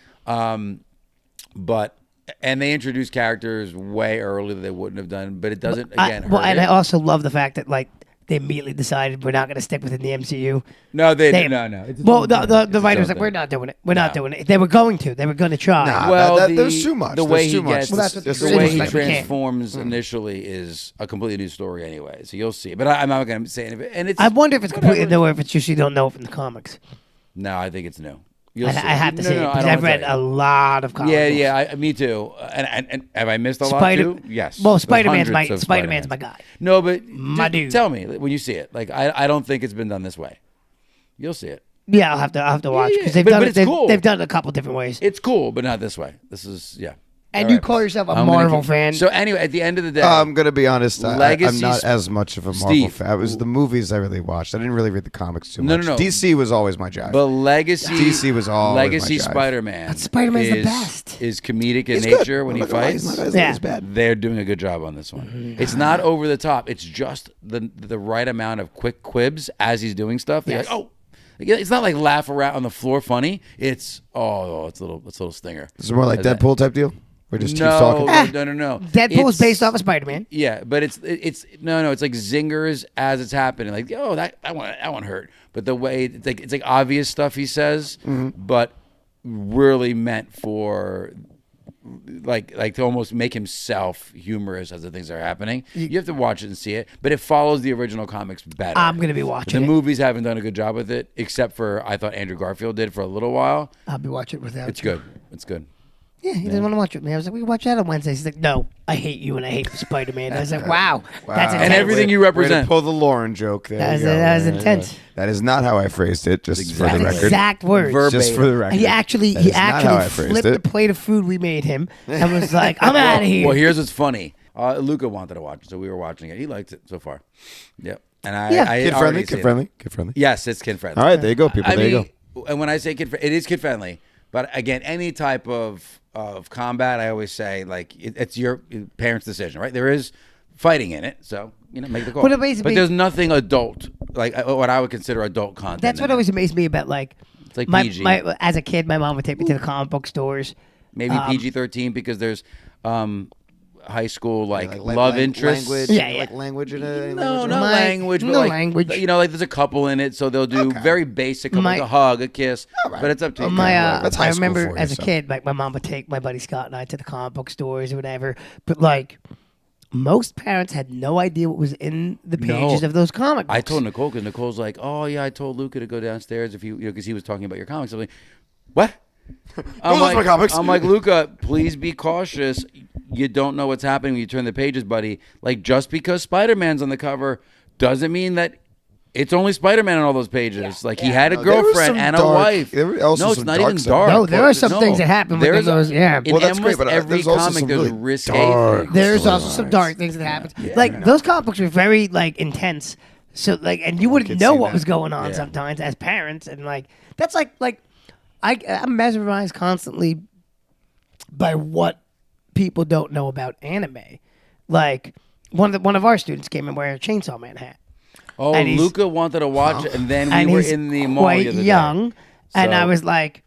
And they introduce characters way early that they wouldn't have done, but it doesn't, again, hurt and it. I also love the fact that like they immediately decided we're not going to stick within the MCU. No, They- no. It's its Well, own the thing. the It's its writers own like we're thing. not doing it. We're not doing it. They were going to. They were going to try. Nah. Well, there's too much. The way There's he too much. gets, Well, that's what the the way he like we can't. transforms initially is a completely new story anyway. So you'll see. But I'm not going to say anything. And it's. I wonder if it's completely whatever. new or if it's just you don't know it from the comics. No, I think it's new. You'll I see. have to No, see no, it I because don't I've wanna read tell a you. lot of comics. Yeah, me too. And have I missed a lot too? Yes. Well, There's Spider-Man's hundreds of Spider-Man's my Spider-Mans. guy. No, but My dude. Tell me when you see it. Like I don't think it's been done this way. You'll see it. Yeah, I'll have to watch yeah. because they've But done it's it. cool. They've done it a couple different ways. It's cool, but not this way. This is And All you right. call yourself a I'm gonna Marvel keep- fan. So anyway, at the end of the day, I'm gonna be honest. I'm Legacy not Sp- as much of a Marvel Steve. fan. It was the movies I really watched. I didn't really read the comics too No, much. no. DC was always my jive. but Legacy DC was always Legacy my jive. Spider-Man. But Spider-Man's the is- best. Is comedic in He's good. nature when I'm he not gonna lie, fights. he's not as Yeah. as bad. They're doing a good job on this one. It's not over the top. It's just the right amount of quick quibs as he's doing stuff. You're Yes. like, oh, it's not like laugh around on the floor funny. It's it's a little stinger. It's more like That- Deadpool type deal. Where just keeps No, talking. no. Deadpool is It's- based off of Spider-Man. Yeah, but it's no. It's like zingers as it's happening. Like, oh, that one hurt. But the way it's like obvious stuff he says, but really meant for like to almost make himself humorous as the things are happening. You have to watch it and see it, but it follows the original comics better. I'm gonna be watching The it. movies haven't done a good job with it, except for I thought Andrew Garfield did for a little while. I'll be watching it without It's you. good. It's good. Yeah, he doesn't want to watch it with me. I was like, we can watch that on Wednesday. He's like, no, I hate you and I hate Spider-Man. I was like, wow, that's intense. And everything you represent. Way to pull the Lauren joke there. That was- you go. that was intense. That is not how I phrased it. Just for the Exactly. record. exact words. Verbatim. Just for the record. He actually That is not how I phrased flipped it. the plate of food we made him and was like, I'm out of here. Well, here's what's funny. Luca wanted to watch it, so we were watching it. He liked it so far. Yep. And I, Yeah. I Kid already friendly. seen Kid it. friendly. Kid friendly. Yes, it's kid friendly. All right, there you go, people. I there you mean, go. and when I say it is kid friendly. But again, any type of combat, I always say like it's your parents' decision, right? There is fighting in it, so make the call. But it amazes but me- there's nothing adult like what I would consider adult content. That's what in it. always amazed me about like, It's like my, PG. as a kid, my mom would take me to the comic book stores. Maybe PG-13 because there's high school like Like love interest. Language. Yeah, yeah. Like language in it. No, not My- language, but no like language. like there's a couple in it, so they'll do very basic, couple, My- like a hug, a kiss, but it's up to you. That's high I school remember for you, as a so. kid, like my mom would take my buddy Scott and I to the comic book stores or whatever. But like, most parents had no idea what was in the pages No. of those comic books. I told Nicole because Nicole's like, oh yeah, I told Luca to go downstairs if because he was talking about your comics. I'm like, what? I'm Those are my comics. I'm like, Luca, please be cautious. You don't know what's happening when you turn the pages, buddy. Like, just because Spider-Man's on the cover doesn't mean that it's only Spider-Man on all those pages. Like, he had a No, there was girlfriend some and a dark- wife. there were also No, it's some not dark even stuff. dark. No, there are some things that happen within There's those. Yeah. In Well, that's great, almost but every there's also comic, some there's really risque dark things. There's storylines. also some dark things that happen. Like those comic books were very like intense. So like, and you wouldn't could know see what that. was going on Yeah. sometimes as parents, and like that's like I'm mesmerized constantly by what people don't know about anime. Like one of our students came in wearing a Chainsaw Man hat. Oh, And he's- Luca wanted to watch it, and then And we were he's in the mall quite the other day. young, and So- I was like,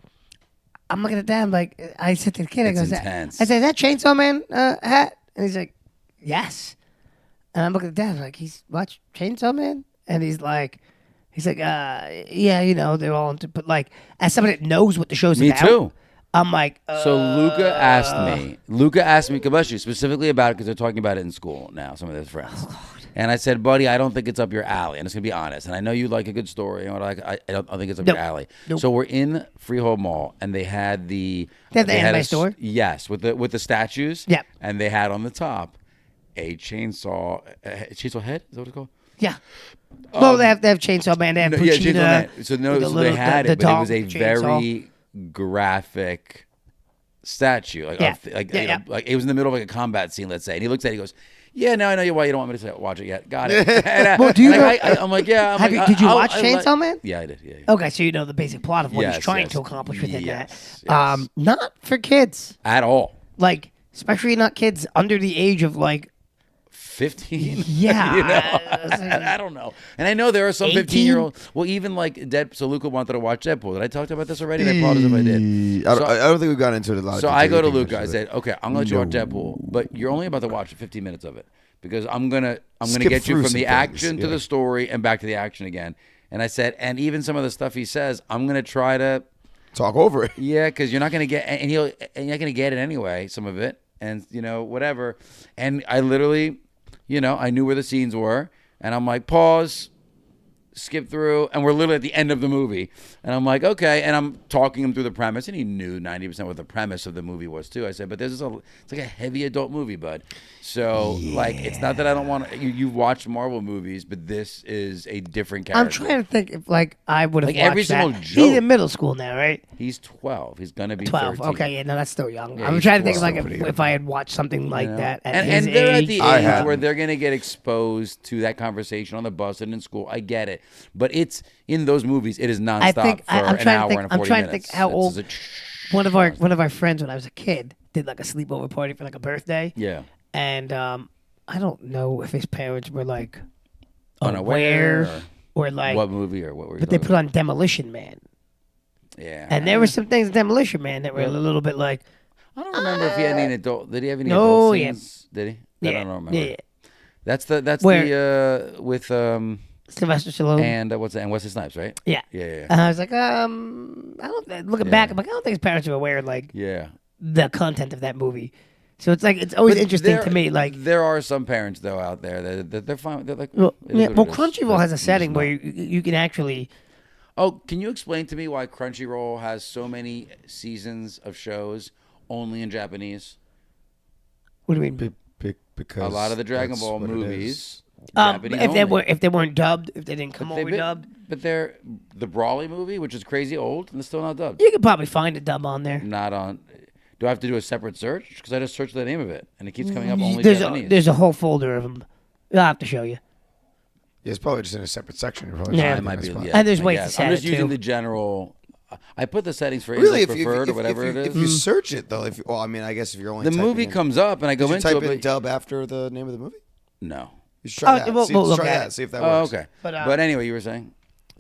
I'm looking at that. I'm like, I said to the kid, I It's go, intense. I said, is that Chainsaw Man hat? And he's like, yes. And I'm looking at Dad, like, he's watched Chainsaw Man? And he's like, yeah, they're all into, but like, as somebody that knows what the show's Me about, too. I'm like, So Luca asked me, Kabashi, specifically about it because they're talking about it in school now, some of his friends. And I said, buddy, I don't think it's up your alley. And it's going to be honest. And I know you like a good story. You know, I don't think it's up your alley. Nope. So we're in Freehold Mall, and they had the... They have the had anime a store? Yes, with the statues. Yep. And they had on the top a chainsaw head? Is that what it's called? yeah. Well, they have Chainsaw Man, they have No, yeah, Puccina, Chainsaw Man. So no, with the so little- they had the it, but it dog was a chainsaw. very graphic statue. Like, Yeah. like, Yeah, you know, yeah. like it was in the middle of like a combat scene, let's say. And he looks at it, he goes, yeah, now I know why you don't want me to watch it yet. Got it. And Well, do you and know- I'm like, yeah. I'm like, Did you I'll- watch I Chainsaw Man? Yeah, I did. Yeah. Okay, so you know the basic plot of what he's Yes, trying yes. to accomplish within Yes, that. yes. Not for kids. At all. Like, especially not kids under the age of like 15? Yeah, You know? I don't know. And I know there are some 18? 15-year-old. Well, even like so Luca wanted to watch Deadpool. Did I talk about this already? I apologize if I did. I So- don't think we've gotten into it a lot. So of I detail. go to We can Luca. I mention said, it. "Okay, I'm gonna let you watch Deadpool, but you're only about to watch 15 minutes of it because I'm gonna Skip get you through from some the things, action to yeah. the story and back to the action again." And I said, and even some of the stuff he says, I'm gonna try to, Talk over it. yeah, because you're not gonna get, and you're not gonna get it anyway, some of it, and whatever. And I literally, I knew where the scenes were, and I'm like, pause, skip through, and we're literally at the end of the movie. And I'm like, okay. And I'm talking him through the premise, and he knew 90% what the premise of the movie was too. I said, but it's like a heavy adult movie, bud. So like, it's not that I don't want to. You've watched Marvel movies, but this is a different character. I'm trying to think if like I would have Like, watched every single that. joke. He's in middle school now, right? He's 12. He's gonna be 12. 13. Okay, yeah, no, that's still young. Yeah, I'm he's trying to think 12. of like if I had watched something like that at and his they're at age. the I age hadn't. where they're going to get exposed to that conversation on the bus and in school. I get it, but it's in those movies. It is nonstop for I'm an trying hour to think. and 40 I'm trying to minutes. think how It's old. just One of our friends when I was a kid did like a sleepover party for like a birthday. yeah, And I don't know if his parents were like unaware. aware or like What movie or what were you but they talking put on Demolition Man. about? Yeah, And there were some things in Demolition Man that were a little bit like I don't remember if he had any adult. Did he have any No, adult yeah. scenes? Did he? yeah, I don't remember. yeah. That's Where- the with Sylvester Stallone. and what's that? And Wesley Snipes, right? yeah. Yeah. And I was like, I don't looking back, I'm like, I don't think his parents were aware of like Yeah. the content of that movie. So it's like it's always But interesting to me. Like, there are some parents though out there that they're fine. They're like, well, it is yeah, what well, it is. Crunchyroll But has a I'm just setting not. where you can actually. Oh, can you explain to me why Crunchyroll has so many seasons of shows only in Japanese? What do you mean? Because A lot of the Dragon that's Ball what it movies, is. Japanese if only. they weren't dubbed, if they didn't come They've over been- dubbed, but they're the Brawly movie, which is crazy old, and it's still not dubbed. you could probably find a dub on there. Not on. Do I have to do a separate search? Because I just searched the name of it, and it keeps coming up only There's Japanese. a whole folder of them. I'll have to show you. Yeah, it's probably just in a separate section. You're probably Yeah. finding It might this be. spot. Yeah, And there's I ways to guess. set I'm just it, using too. the general. I put the settings for Really, English preferred or whatever if, it is. if you search it though, well, I mean, I guess if you're only The typing movie in, comes up, and I go did you into type it. in but- dub after the name of the movie? No. You should try Oh, that. we'll Try look at that. it. See if that Oh, works. okay. But, But anyway, you were saying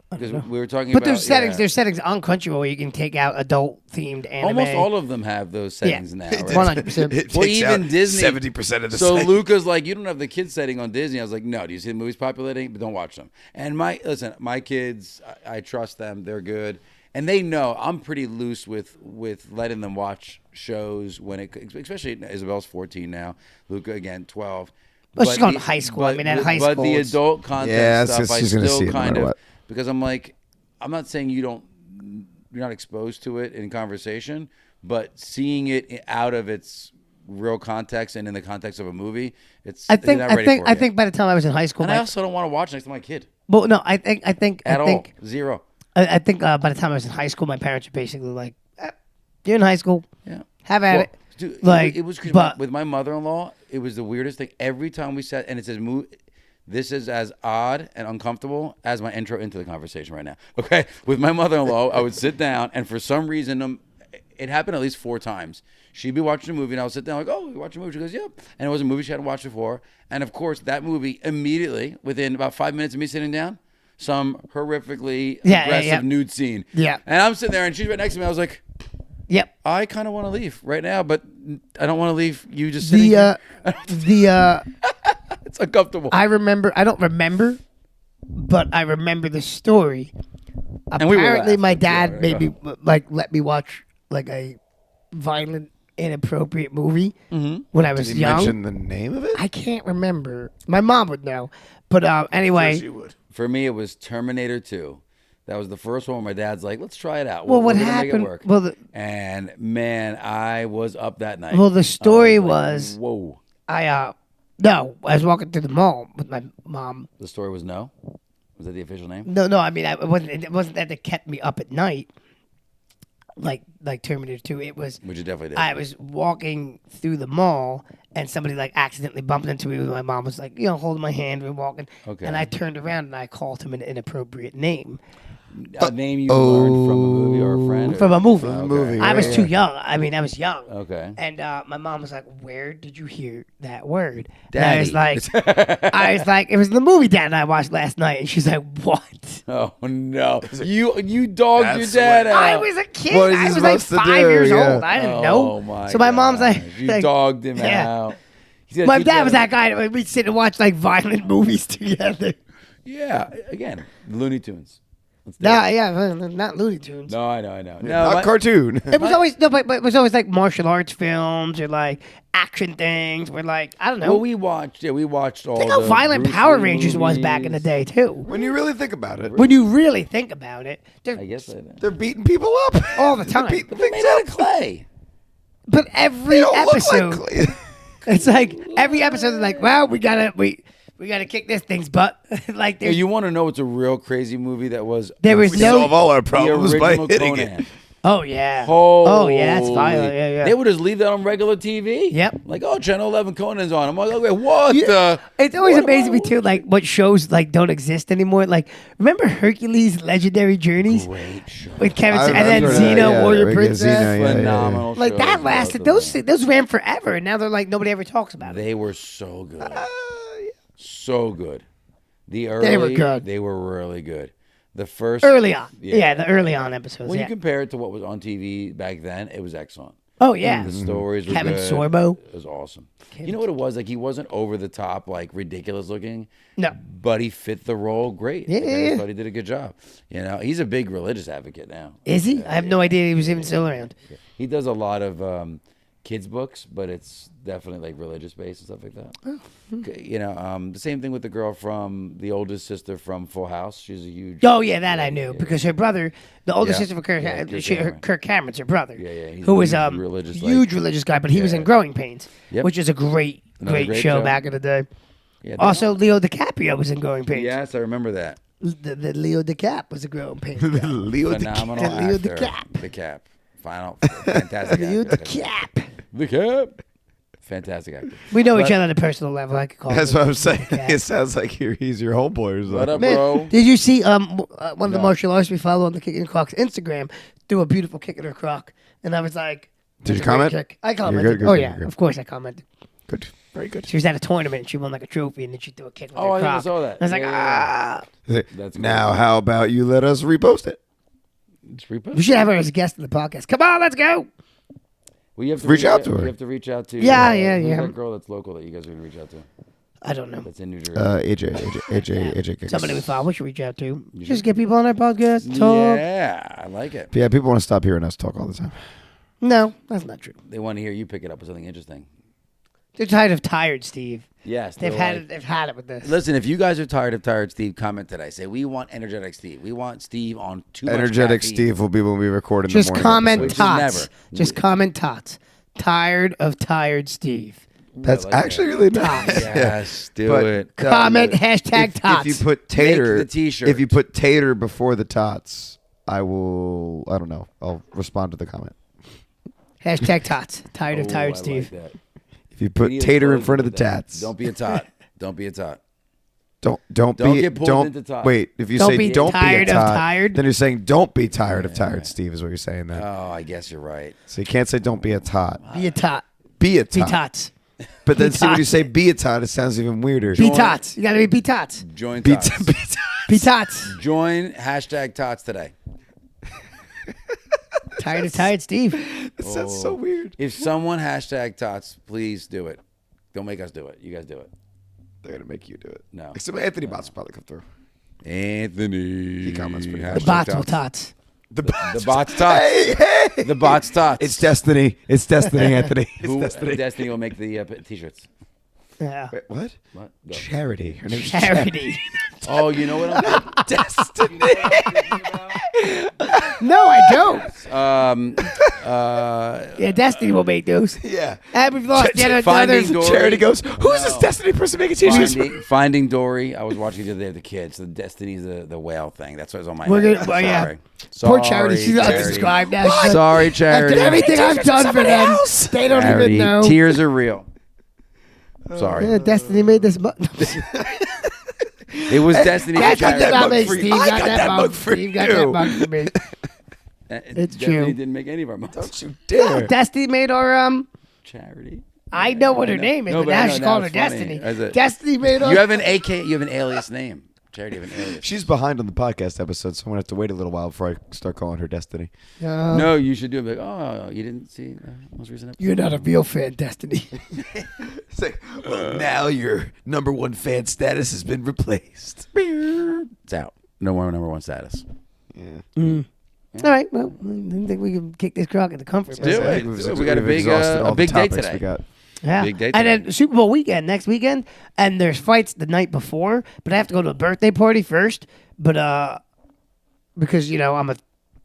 because we were talking But about. there's settings. yeah. There's settings on Crunchyroll where you can take out adult themed anime. Almost all of them have those settings now. Right? 100%. It Well, takes even out Disney. 70% of the So site. Luca's like, you don't have the kids setting on Disney. I was like, no. Do you see the movies populating? But don't watch them. And my kids, I trust them. They're good, and they know I'm pretty loose with letting them watch shows when it, especially Isabel's 14 now. Luca again 12. Well, she's But going to high school. I mean, at high but school, the it's- adult content Yeah, stuff, I she's gonna still see it no kind matter of what. because I'm like, I'm not saying you're not exposed to it in conversation, but seeing it out of its real context and in the context of a movie, I they're think not I ready think for it I yet. think by the time I was in high school, And I also don't want to watch next to my kid well, no, I think at all. Zero. I think by the time I was in high school, my parents were basically like, "You're in high school, Yeah. have at Well, it." dude, Like, it was 'cause but- with my mother-in-law, it was the weirdest thing. Every time we sat, and it says, this is as odd and uncomfortable as my intro into the conversation right now. Okay? With my mother-in-law, I would sit down, and for some reason, it happened at least 4 times. She'd be watching a movie, and I would sit down like, oh, you watching a movie? She goes, yep. And it was a movie she hadn't watched before. And, of course, that movie, immediately, within about 5 minutes of me sitting down, some horrifically aggressive nude scene. Yeah. And I'm sitting there, and she's right next to me. I was like, Yep. I kind of want to leave right now, but I don't want to leave you just sitting here. It's uncomfortable. I don't remember, but I remember the story. And we were Apparently, my laughing, dad yeah, made me let me watch like a violent, inappropriate movie when I was Did he young. mention the name of it? I can't remember. My mom would know, but anyway. She would. For me, it was Terminator 2. That was the first one where my dad's like, let's try it out. Well, what We're gonna make it happened? work. Well, and man, I was up that night. Well, the story I like, was whoa. I was walking through the mall with my mom. The story was no. Was that the official name? No, I mean, it wasn't that kept me up at night, like Terminator 2. It was. Which it definitely did. I was walking through the mall and somebody like accidentally bumped into me. My mom was like, holding my hand. We're walking, Okay. and I turned around and I called him an inappropriate name A name you learned from a movie or a friend? from a movie. From a movie, I was right, too yeah. young. I mean, I was young. Okay. And my mom was like, "Where did you hear that word?" Daddy. And I was like, "It was the movie Dad and I watched last night." And she's like, "What?" Oh no! You dogged your That's dad what- out. I was a kid. What is I he was like supposed to 5 do? years Yeah. old. I didn't Oh know. my So my mom's gosh. like, you dogged him yeah. out. He's gonna My teach dad you was how that guy that we'd sit and watch like violent movies together. Yeah, again, Looney Tunes. Nah, yeah, not Looney Tunes. No, I know. No, Not cartoon. It was always no, but it was always like martial arts films or like action things. Where like I don't know. Well, we watched all. Think how the violent Bruce Power Lee Rangers was back in the movies. day too. When you really think about it, When you really think about it, I guess they they're beating people up all the time. They're beating But they're things made out up. of clay. But every They don't episode, look like clay. it's like every episode is like, well, we gotta kick this thing's butt. Like Yeah, there's you want to know what's a real crazy movie that was? There was We no- solve all our the problems by original hitting Conan. it. oh yeah, Holy. oh yeah, it's violent. Yeah, yeah. They would just leave that on regular TV. Yep. Like, oh, Channel 11 Conan's on. I'm like, okay, what the? It's always what amazing me about- too, like what shows like don't exist anymore. Like remember Hercules' Legendary Journeys Great show. with Kevin, I and then remember that, Xena, yeah, Warrior yeah, Princess. Xena, yeah. Phenomenal. Like shows, that lasted. both of them. Those ran forever, and now they're like nobody ever talks about it. They were so good. So good. The early, They were good. They were really good. The first Early on, Yeah. yeah, the early on episodes. When Yeah. you compare it to what was on TV back then, it was excellent. Oh yeah, The stories were Kevin good. Sorbo. It was awesome. You know what it was? Like, he wasn't over the top, like ridiculous looking. No. But he fit the role great. Yeah, Like, I yeah, just yeah. thought he did a good job. You know, he's a big religious advocate now. Is he? I have no idea he was even still around. He does a lot of kids books, but it's definitely like religious based and stuff like that. Oh, Okay, you know, the same thing with the girl from the oldest sister from Full House. She's a huge. Oh yeah, that I knew because her brother, the older Yeah. sister of Kirk, Yeah, Kirk she, Cameron. Kirk Cameron's her brother. Yeah, yeah, he's who a was huge religious, like- huge religious guy, but he was Yeah. in Growing Pains, Yep. which is a great Another great show show. back in the day. Yeah, Also, Leo DiCaprio was in Growing Pains. yes, I remember that. The Leo DiCap was a Growing Pains. guy. Leo the Phenomenal And Leo actor. DiCap. The Cap. Final. Fantastic Leo actor. DiCap. The Cap. Fantastic actor. We know each But- other on a personal level. I could call That's him what I'm saying. DiCap. It sounds like he's your homeboy or something. What up, Man, bro? did you see one of the No. martial artists we follow on the Kickin' Crocs Instagram do a beautiful kick at her croc? And I was like, Did you "That's a great comment? kick." I You're commented. good, Oh good, yeah, good. of course I commented. Good. Very good. She was at a tournament and she won like a trophy and then she threw a kick with Oh, her I think I croc. saw that. I was like, Yeah, ah. That's Now, cool. how about you let us repost it? Just repost. We should have her as a guest in the podcast. Come on, let's go. Well, you have to Reach out to her. You have to reach out to. Yeah, who's yeah. that girl that's local that you guys are gonna reach out to? I don't know. That's in New Jersey. AJ Kicks. Somebody we follow, we should reach out to. Just get people on our podcast. Talk. Yeah, I like it. Yeah, people want to stop hearing us talk all the time. No, that's not true. They want to hear you pick it up with something interesting. They're tired of tired Steve. Yes, They've they're had like- it. They've had it with this. Listen, if you guys are tired of Tired Steve, comment today. Say we want energetic Steve. We want Steve on too much Energetic caffeine. Steve will be when we record in Just the morning. comment Which is tots. never. Just comment tots. Tired of tired Steve. That's I like actually that. really nice. Yes, do But- it. Comment hashtag tots. If you put tater, the t-shirt. if you put tater before the tots, I will. I don't know. I'll respond to the comment. Hashtag tots. Tired of Oh, tired I Steve. Like that. If you We put need a tater in slogan front of the for that. tats, Don't be a tot. Don't be a tot. don't Don't be get pulled don't into tots. wait. If you Don't say be don't tired be of a tot, tired. then you're saying don't be tired of tired. Steve is what you're saying then. Oh, I guess you're right. So you can't say don't be a tot. Be a tot. Be a Be tot. tots. But then Be see when you tots. say be a tot, it sounds even weirder. Be tots. You gotta be tots. Join Be tots. be tots. Be tots. Join hashtag tots today. Tired of tired Steve. That sounds so weird. If someone hashtag tots, please do it. Don't make us do it. You guys do it. They're gonna make you do it. No. Except Anthony Bots will probably come through. Anthony. He comments pretty Hashtag much. The bots will tots. tots. The The bots tots. Hey, hey. The bots tots. It's destiny. It's destiny, Anthony. It's Who, destiny. Destiny will make the t-shirts. Yeah. Wait, what? What? Go. Charity. Her name's Charity. Oh, you know what? I'm Destiny. No, I don't. uh, Yeah, Destiny will make those. Yeah. And we've lost the other. Finding others. Dory. Charity goes, who's this Destiny person making t-shirts? Finding Dory. I was watching the other day with the kids. The Destiny's the whale thing. That's what was on my We're head. gonna- well, yeah. Sorry. Poor Charity. Sorry, She's Charity. unsubscribed now. She's like, Sorry, after Charity. everything I've done for them, they don't Charity. even know. Tears are real. Sorry. Yeah, Destiny made this. It was Destiny. That's for what Charity. that got mug me. for you. Steve I got that mug for Steve got you. that mug for me. It's true. Destiny didn't make any of our money. Don't you dare. Destiny made our Charity. I know what her know. name is, No, but but I now know she's now calling her it's funny. Destiny. As a- Destiny made our. You have an AK. You have an alias name. Charity, you have an alias. She's behind on the podcast episode, so I'm going to have to wait a little while before I start calling her Destiny. No, you should do it. Like, oh, you didn't see the most recent episode? You're not a real fan, Destiny. It's like, well, now your #1 fan status has been replaced. It's out. No more number one status. All right. Well, I think we can kick this Croc at the comfort. Do I it. think We got a we've big exhausted all the day topics today. we got. Yeah. Big day And today. then Super Bowl weekend, next weekend, and there's fights the night before, but I have to go to a birthday party first. But because I'm a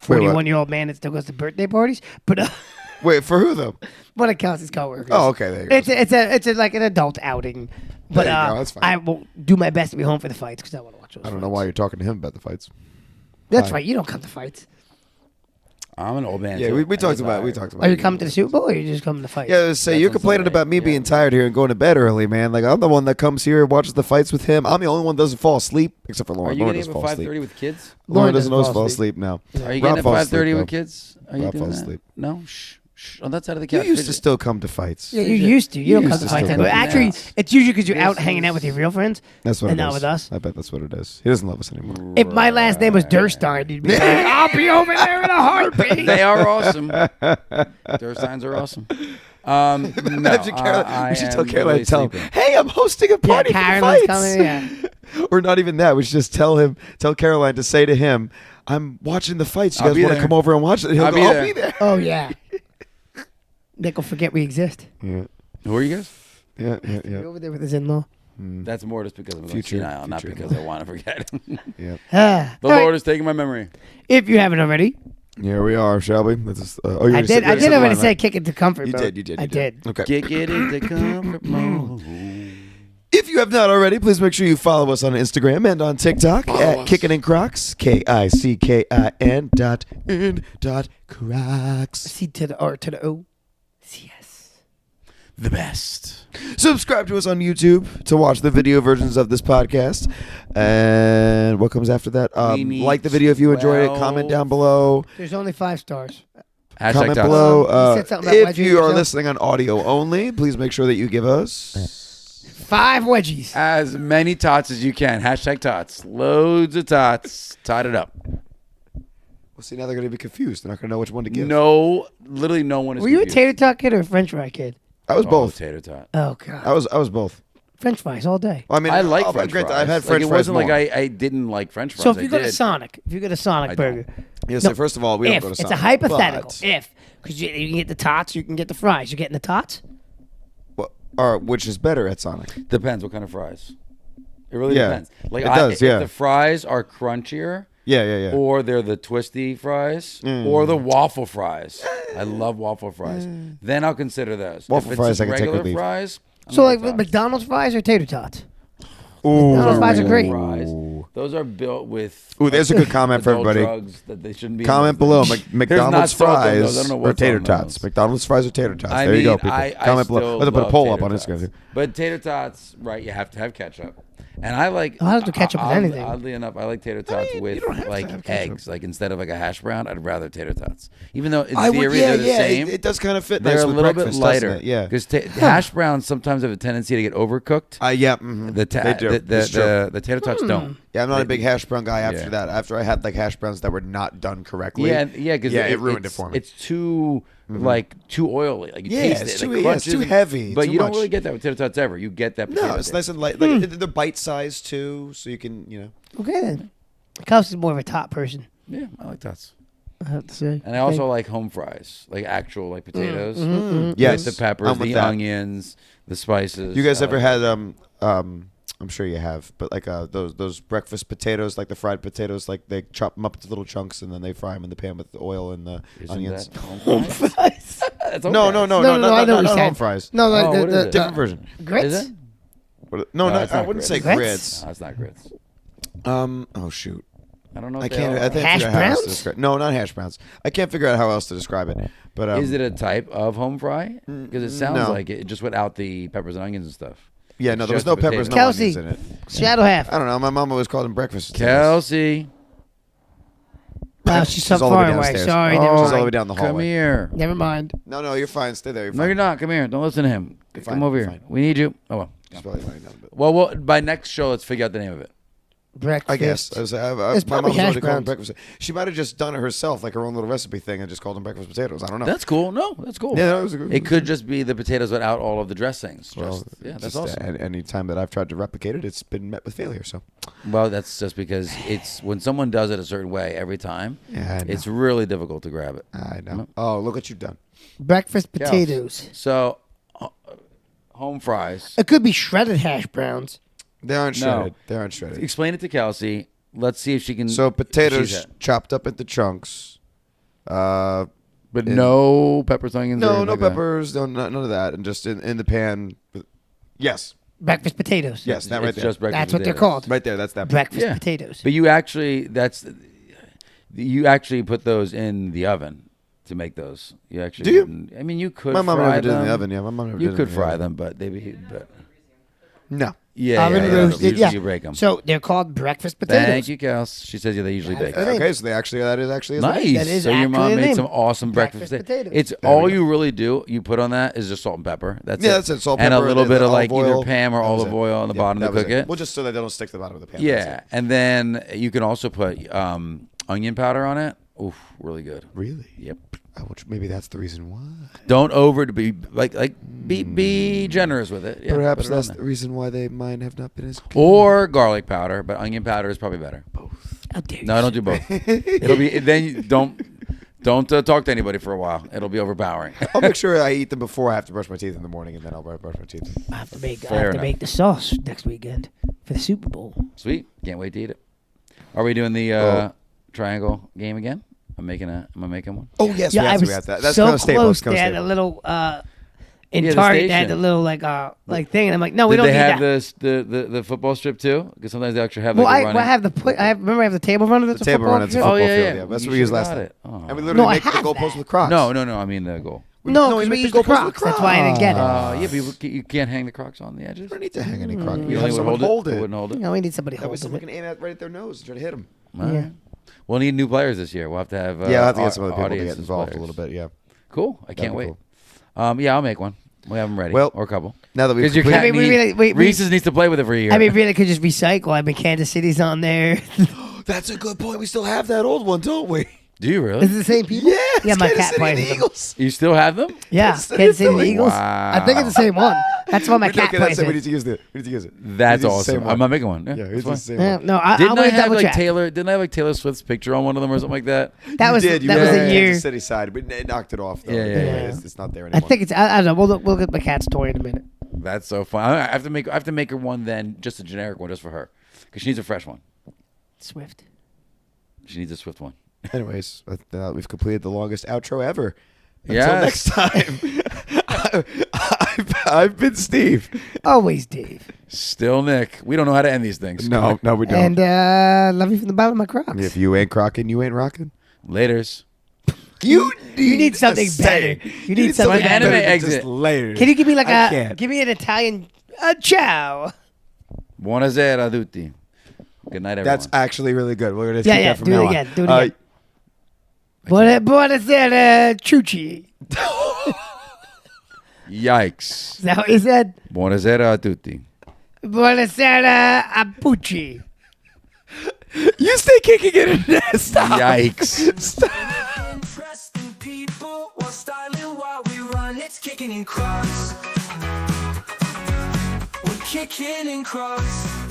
41-year-old man that still goes to birthday parties. But Wait, for who though? but it counts as coworkers. Oh, okay. There you go. It's like an adult outing. But There you go, that's fine. I will do my best to be home for the fights because I want to watch those. I don't know why you're talking to him about the fights. That's Fine. right. You don't come to fights. I'm an old man. Yeah, too. we talked I about. get Are you coming to the Super Bowl or are you just coming to fights? Yeah, say you're on complaining Sunday. about me Yeah. being tired here and going to bed early, man. Like I'm the one that comes here and watches the fights with him. I'm the only one that doesn't fall asleep, except for Are Lauren. you Lauren getting doesn't up fall at asleep. 5:30 with kids? Lauren doesn't always fall asleep now. Are you Rob getting up falls at asleep, 5:30 though. with kids? Are you Rob doing falls that? asleep. No. Shh. On that side of the You couch. used to Fidget. still come to fights. Yeah, you used to. You don't used come to to fights. still Anymore. come to Actually, fights. it's usually because you're This out hanging out is- with your real friends. That's what and it not is. with us. I bet that's what it is. He doesn't love us anymore. If my last name was Durstein, you'd be like, I'll be over there in a heartbeat. They are awesome. Their signs are awesome. No, Imagine Caroline. I We should am tell Caroline, literally tell him, sleeping. hey, I'm hosting a Yeah, party for the Caroline's fights. coming. Yeah. Or not even that. We should just tell Caroline to say to him, I'm watching the fights. You I'll guys be want to there. come over and watch it? He'll I'll go, be I'll there. be there. Oh yeah. Nick will forget we exist. Yeah, Who are you guys? yeah. You're over there with his in-law. That's more just because I'm Future- senile, not future because I want to forget. Yeah. The Lord is taking my memory. If you haven't already, Here we are, shall we? You I did. I did already say kick it to comfort. You mode. did. I did. Okay. Kick it into comfort mode. If you have not already, please make sure you follow us on Instagram and on TikTok at Kickin and Crocs, KICKIN.N.Crocs. C to the R to the O. Yes. The best. Subscribe to us on YouTube to watch the video versions of this podcast. And what comes after that? We need Like the video if you enjoyed it. Comment 12. down below. There's only 5 stars. Hashtag Comment tots. below. You said something about If wedging you are yourself? listening on audio only, please make sure that you give us 5 wedgies. As many tots as you can. Hashtag tots. Loads of tots. Tot it up. Well, see, now they're going to be confused. They're not going to know which one to give. No, literally no one is Were you a confused. tater tot kid or a French fry kid? I was Oh, both. Tater tot. Oh god. I was both. French fries all day. Well, I mean, I like I'll- French granted, fries. I've had Like, French it fries wasn't more. like I didn't like French fries. So if you I go to did. Sonic, I don't. burger, Yes, No. so first of all, we don't if go to it's Sonic. a hypothetical, But- if because you can get the tots, you can get the fries. You're getting the tots. Or which is better at Sonic? Depends what kind of fries. It really Yeah. depends. Like It does, if yeah. the fries are crunchier, Yeah. or they're the twisty fries, Mm. or the waffle fries. I love waffle fries. Then I'll consider those. Waffle if it's fries just I can take or regular leave. fries. I'm So not like a fan. McDonald's fries or tater tots. Ooh, Those fries are great. Fries. Those are built with. Ooh, there's a good comment for adult everybody. Drugs that they shouldn't be. in Comment those below. things. There's McDonald's not salt in those. fries I don't know or what's tater on tots. those. McDonald's fries or tater tots. I There you mean, go, people. I Comment below. still Let's put a love poll up tater on tots. Instagram. Too. But tater tots, right? You have to have ketchup. And I like. I'll have to ketchup with anything. Oddly enough, I like tater tots with don't have to like have ketchup. eggs. Like instead of like a hash brown, I'd rather tater tots. Even though in I would, theory yeah, they're the yeah. same. It does kind of fit they're nice a with little breakfast, bit lighter. doesn't it? Yeah. Because hash browns sometimes have a tendency to get overcooked. Yeah. Mhm. The they do. It's true. the tater tots don't. Yeah, I'm not a big hash brown guy after Yeah. that. After I had like hash browns that were not done correctly. Yeah, because it ruined it it's- for me. It's too like too oily. Like you Yeah, taste it's it, too- like yeah, it's crunches too and- heavy, But too you don't much. really get that with tater tots ever. You get that. No, potato it's dip. nice and light. Like they're bite sized too, so you can Okay then. Kels is more of a top person. Yeah, I like tots. I have to say. And I also like home fries, like actual like potatoes. Yes, With the peppers, I'm with the that. onions, the spices. You guys I ever like had that. I'm sure you have, but like those breakfast potatoes, like the fried potatoes, like they chop them up into little chunks and then they fry them in the pan with the oil and the Isn't onions. that home fries? That's home No, fries. no, No, no, no, I know what not you're home saying. fries. No, like Oh, what is it? Different version. grits. Is it? No, it's I not wouldn't grits. say Grits? grits. No, it's not grits. Oh shoot. I don't know. If I they can't. are. I can't Hash figure out how else to browns? describe. No, not hash browns. I can't figure out how else to describe it. But Is it a type of home fry? Because it sounds no. like it just without the peppers and onions and stuff. Yeah, no, there was Just no the peppers, no potatoes. onions Kelsey. in it. Shadow half. I don't know. My mom always called them breakfast potatoes. Kelsey, Wow, she's so She's all the far way away. downstairs. Sorry, Oh, never she's all the way mind. down the come hallway. here. Never mind. No, you're fine. Stay there. You're No, fine. you're not. Come here. Don't listen to him. Come fine, over you're here. fine. We need you. Oh well. She's probably lying down a bit. Well, by next show, let's figure out the name of it. breakfast. I guess. It's My probably mom's hash already called them browns. breakfast. She might have just done it herself, like her own little recipe thing, and just called them breakfast potatoes. I don't know. That's cool. No, that's cool. Yeah, that was a good- It could just be the potatoes without all of the dressings. well, Yeah, that's just, awesome. Any time that I've tried to replicate it, it's been met with failure. So Well, that's just because it's when someone does it a certain way every time. Yeah, I know. It's really difficult to grab it. I know. Oh, look what you've done. Breakfast potatoes. So, home fries. It could be shredded hash browns. They aren't No. shredded. They aren't shredded. Explain it to Kelsey. Let's see if she can. So if potatoes she's- chopped up into chunks. but no peppers, onions. or No, anything no like that? peppers, none of that, and just in the pan. Yes, Breakfast potatoes. yes, that right It's there. just breakfast That's what they're potatoes. called. Right there, that's that. Breakfast Yeah. potatoes. But you actually put those in the oven to make those. You actually Do you? wouldn't- I mean, you could. My mom fry never did it in them. the oven. Yeah, my mom never You did it could in the fry oven. them, but they be. But No. yeah, Oven yeah, roasted. Usually Yeah. you break them. So they're called breakfast potatoes. Thank you, Kels. She says they usually bake. Okay, so that is actually his name. Nice. That is So your actually mom the made name. some awesome breakfast, Breakfast potatoes. It's There we all go. you really do. You put on that is just salt and pepper. That's Yeah, it. that's it. Salt, and pepper, a little bit of olive like either oil. Pam or That was olive it. oil on the bottom that to was cook it. Well, just so that they don't stick to the bottom of the pan. Yeah, and then you can also put onion powder on it. Oof, really good. Really? Yep. Maybe that's the reason why. Don't over to be be generous with it. Yeah, Perhaps put it on that's there. the reason why they mine have not been as good. Or garlic powder, but onion powder is probably better. How dare you? No, don't do both. It'll be then. Don't talk to anybody for a while. It'll be overpowering. I'll make sure I eat them before I have to brush my teeth in the morning, and then I'll brush my teeth. I have to make, Fair enough. the sauce next weekend for the Super Bowl. Sweet. Can't wait to eat it. Are we doing the triangle game again? I'm making one. Oh yes, Yeah, I was we have that. That's so kind of staple. close. It's kind They of had a staple. little in Yeah, the Target. They had station. the little like thing, and I'm like, no, we Did don't they need have that. the football strip too? Because sometimes they actually have Well, like a I running. have the remember I have the table runner that's The a table football run. It's a strip? football Oh, yeah, field. yeah. Yeah, that's You what we used should've last got time. it. Oh. And we No, literally I make the have goalpost that. with Crocs. No, I mean the goal. No, No, because you we make used the the goalpost with Crocs. That's why I didn't get it. Yeah, but you can't hang the Crocs on the edges. You don't need to hang any Crocs. You You only have would someone hold it. Wouldn't hold it. No, we need somebody That way holding someone it. can aim at right at their nose and try to hit them. All right. We'll need new players this year. We'll have to have Yeah, I'll have to get some other people to audience get involved players. a little bit. Yeah. Cool. I can't be wait. cool. Yeah, I'll make one. We have them ready. Well, or a couple. Now that we've Because your completed- cat I mean, we really- we- Reese's needs to play with it for a year. I mean, really could just recycle. I mean, Kansas City's on there. That's a good point. We still have that old one, don't we? do you really? Is it the same people? Yeah, my cat plays with them. Eagles. You still have them? Yeah, Kansas City Kansas City and the Philly. Eagles. Wow. I think it's the same one. That's why my cat Okay, plays that's it. We it. need to use it. We need to use it. That's We need the same awesome. one. I'm not making one. Yeah, Yeah, that's it's fine. the same Yeah, one. no, I'm Didn't I gonna have double like check. Taylor? Didn't I have like Taylor Swift's picture on one of them or something like that? That was you did. You that was had a the year. Kansas City side, but it knocked it off. Though. Yeah, yeah, yeah. It's not there I anymore. think it's. I don't know. We'll get my cat's toy in a minute. That's so fun. I have to make her one then, just a generic one, just for her, because she needs a fresh one. Swift. She needs a Swift one. Anyways, we've completed the longest outro ever. Until Yes. next time, I've been Steve. Always Dave. Still Nick. We don't know how to end these things. No, we don't. And love you from the bottom of my Crocs. If you ain't crocking, you ain't rocking. Laters. You need something better. You need something better. than Anime just exit. layers. Can you give me like I a can't. give me an Italian ciao? Buonasera a tutti. Good night, everyone. That's actually really good. We're gonna Yeah, keep yeah, that from do it now again, on. do it again. Buonasera, Chuchi. Yikes. Is that what you said? Buonasera a tutti. Buonasera, Apucci. You stay kicking it in there. Stop. Yikes. Stop. Interesting people while styling while we run. It's kicking in Crocs. We're kicking in Crocs.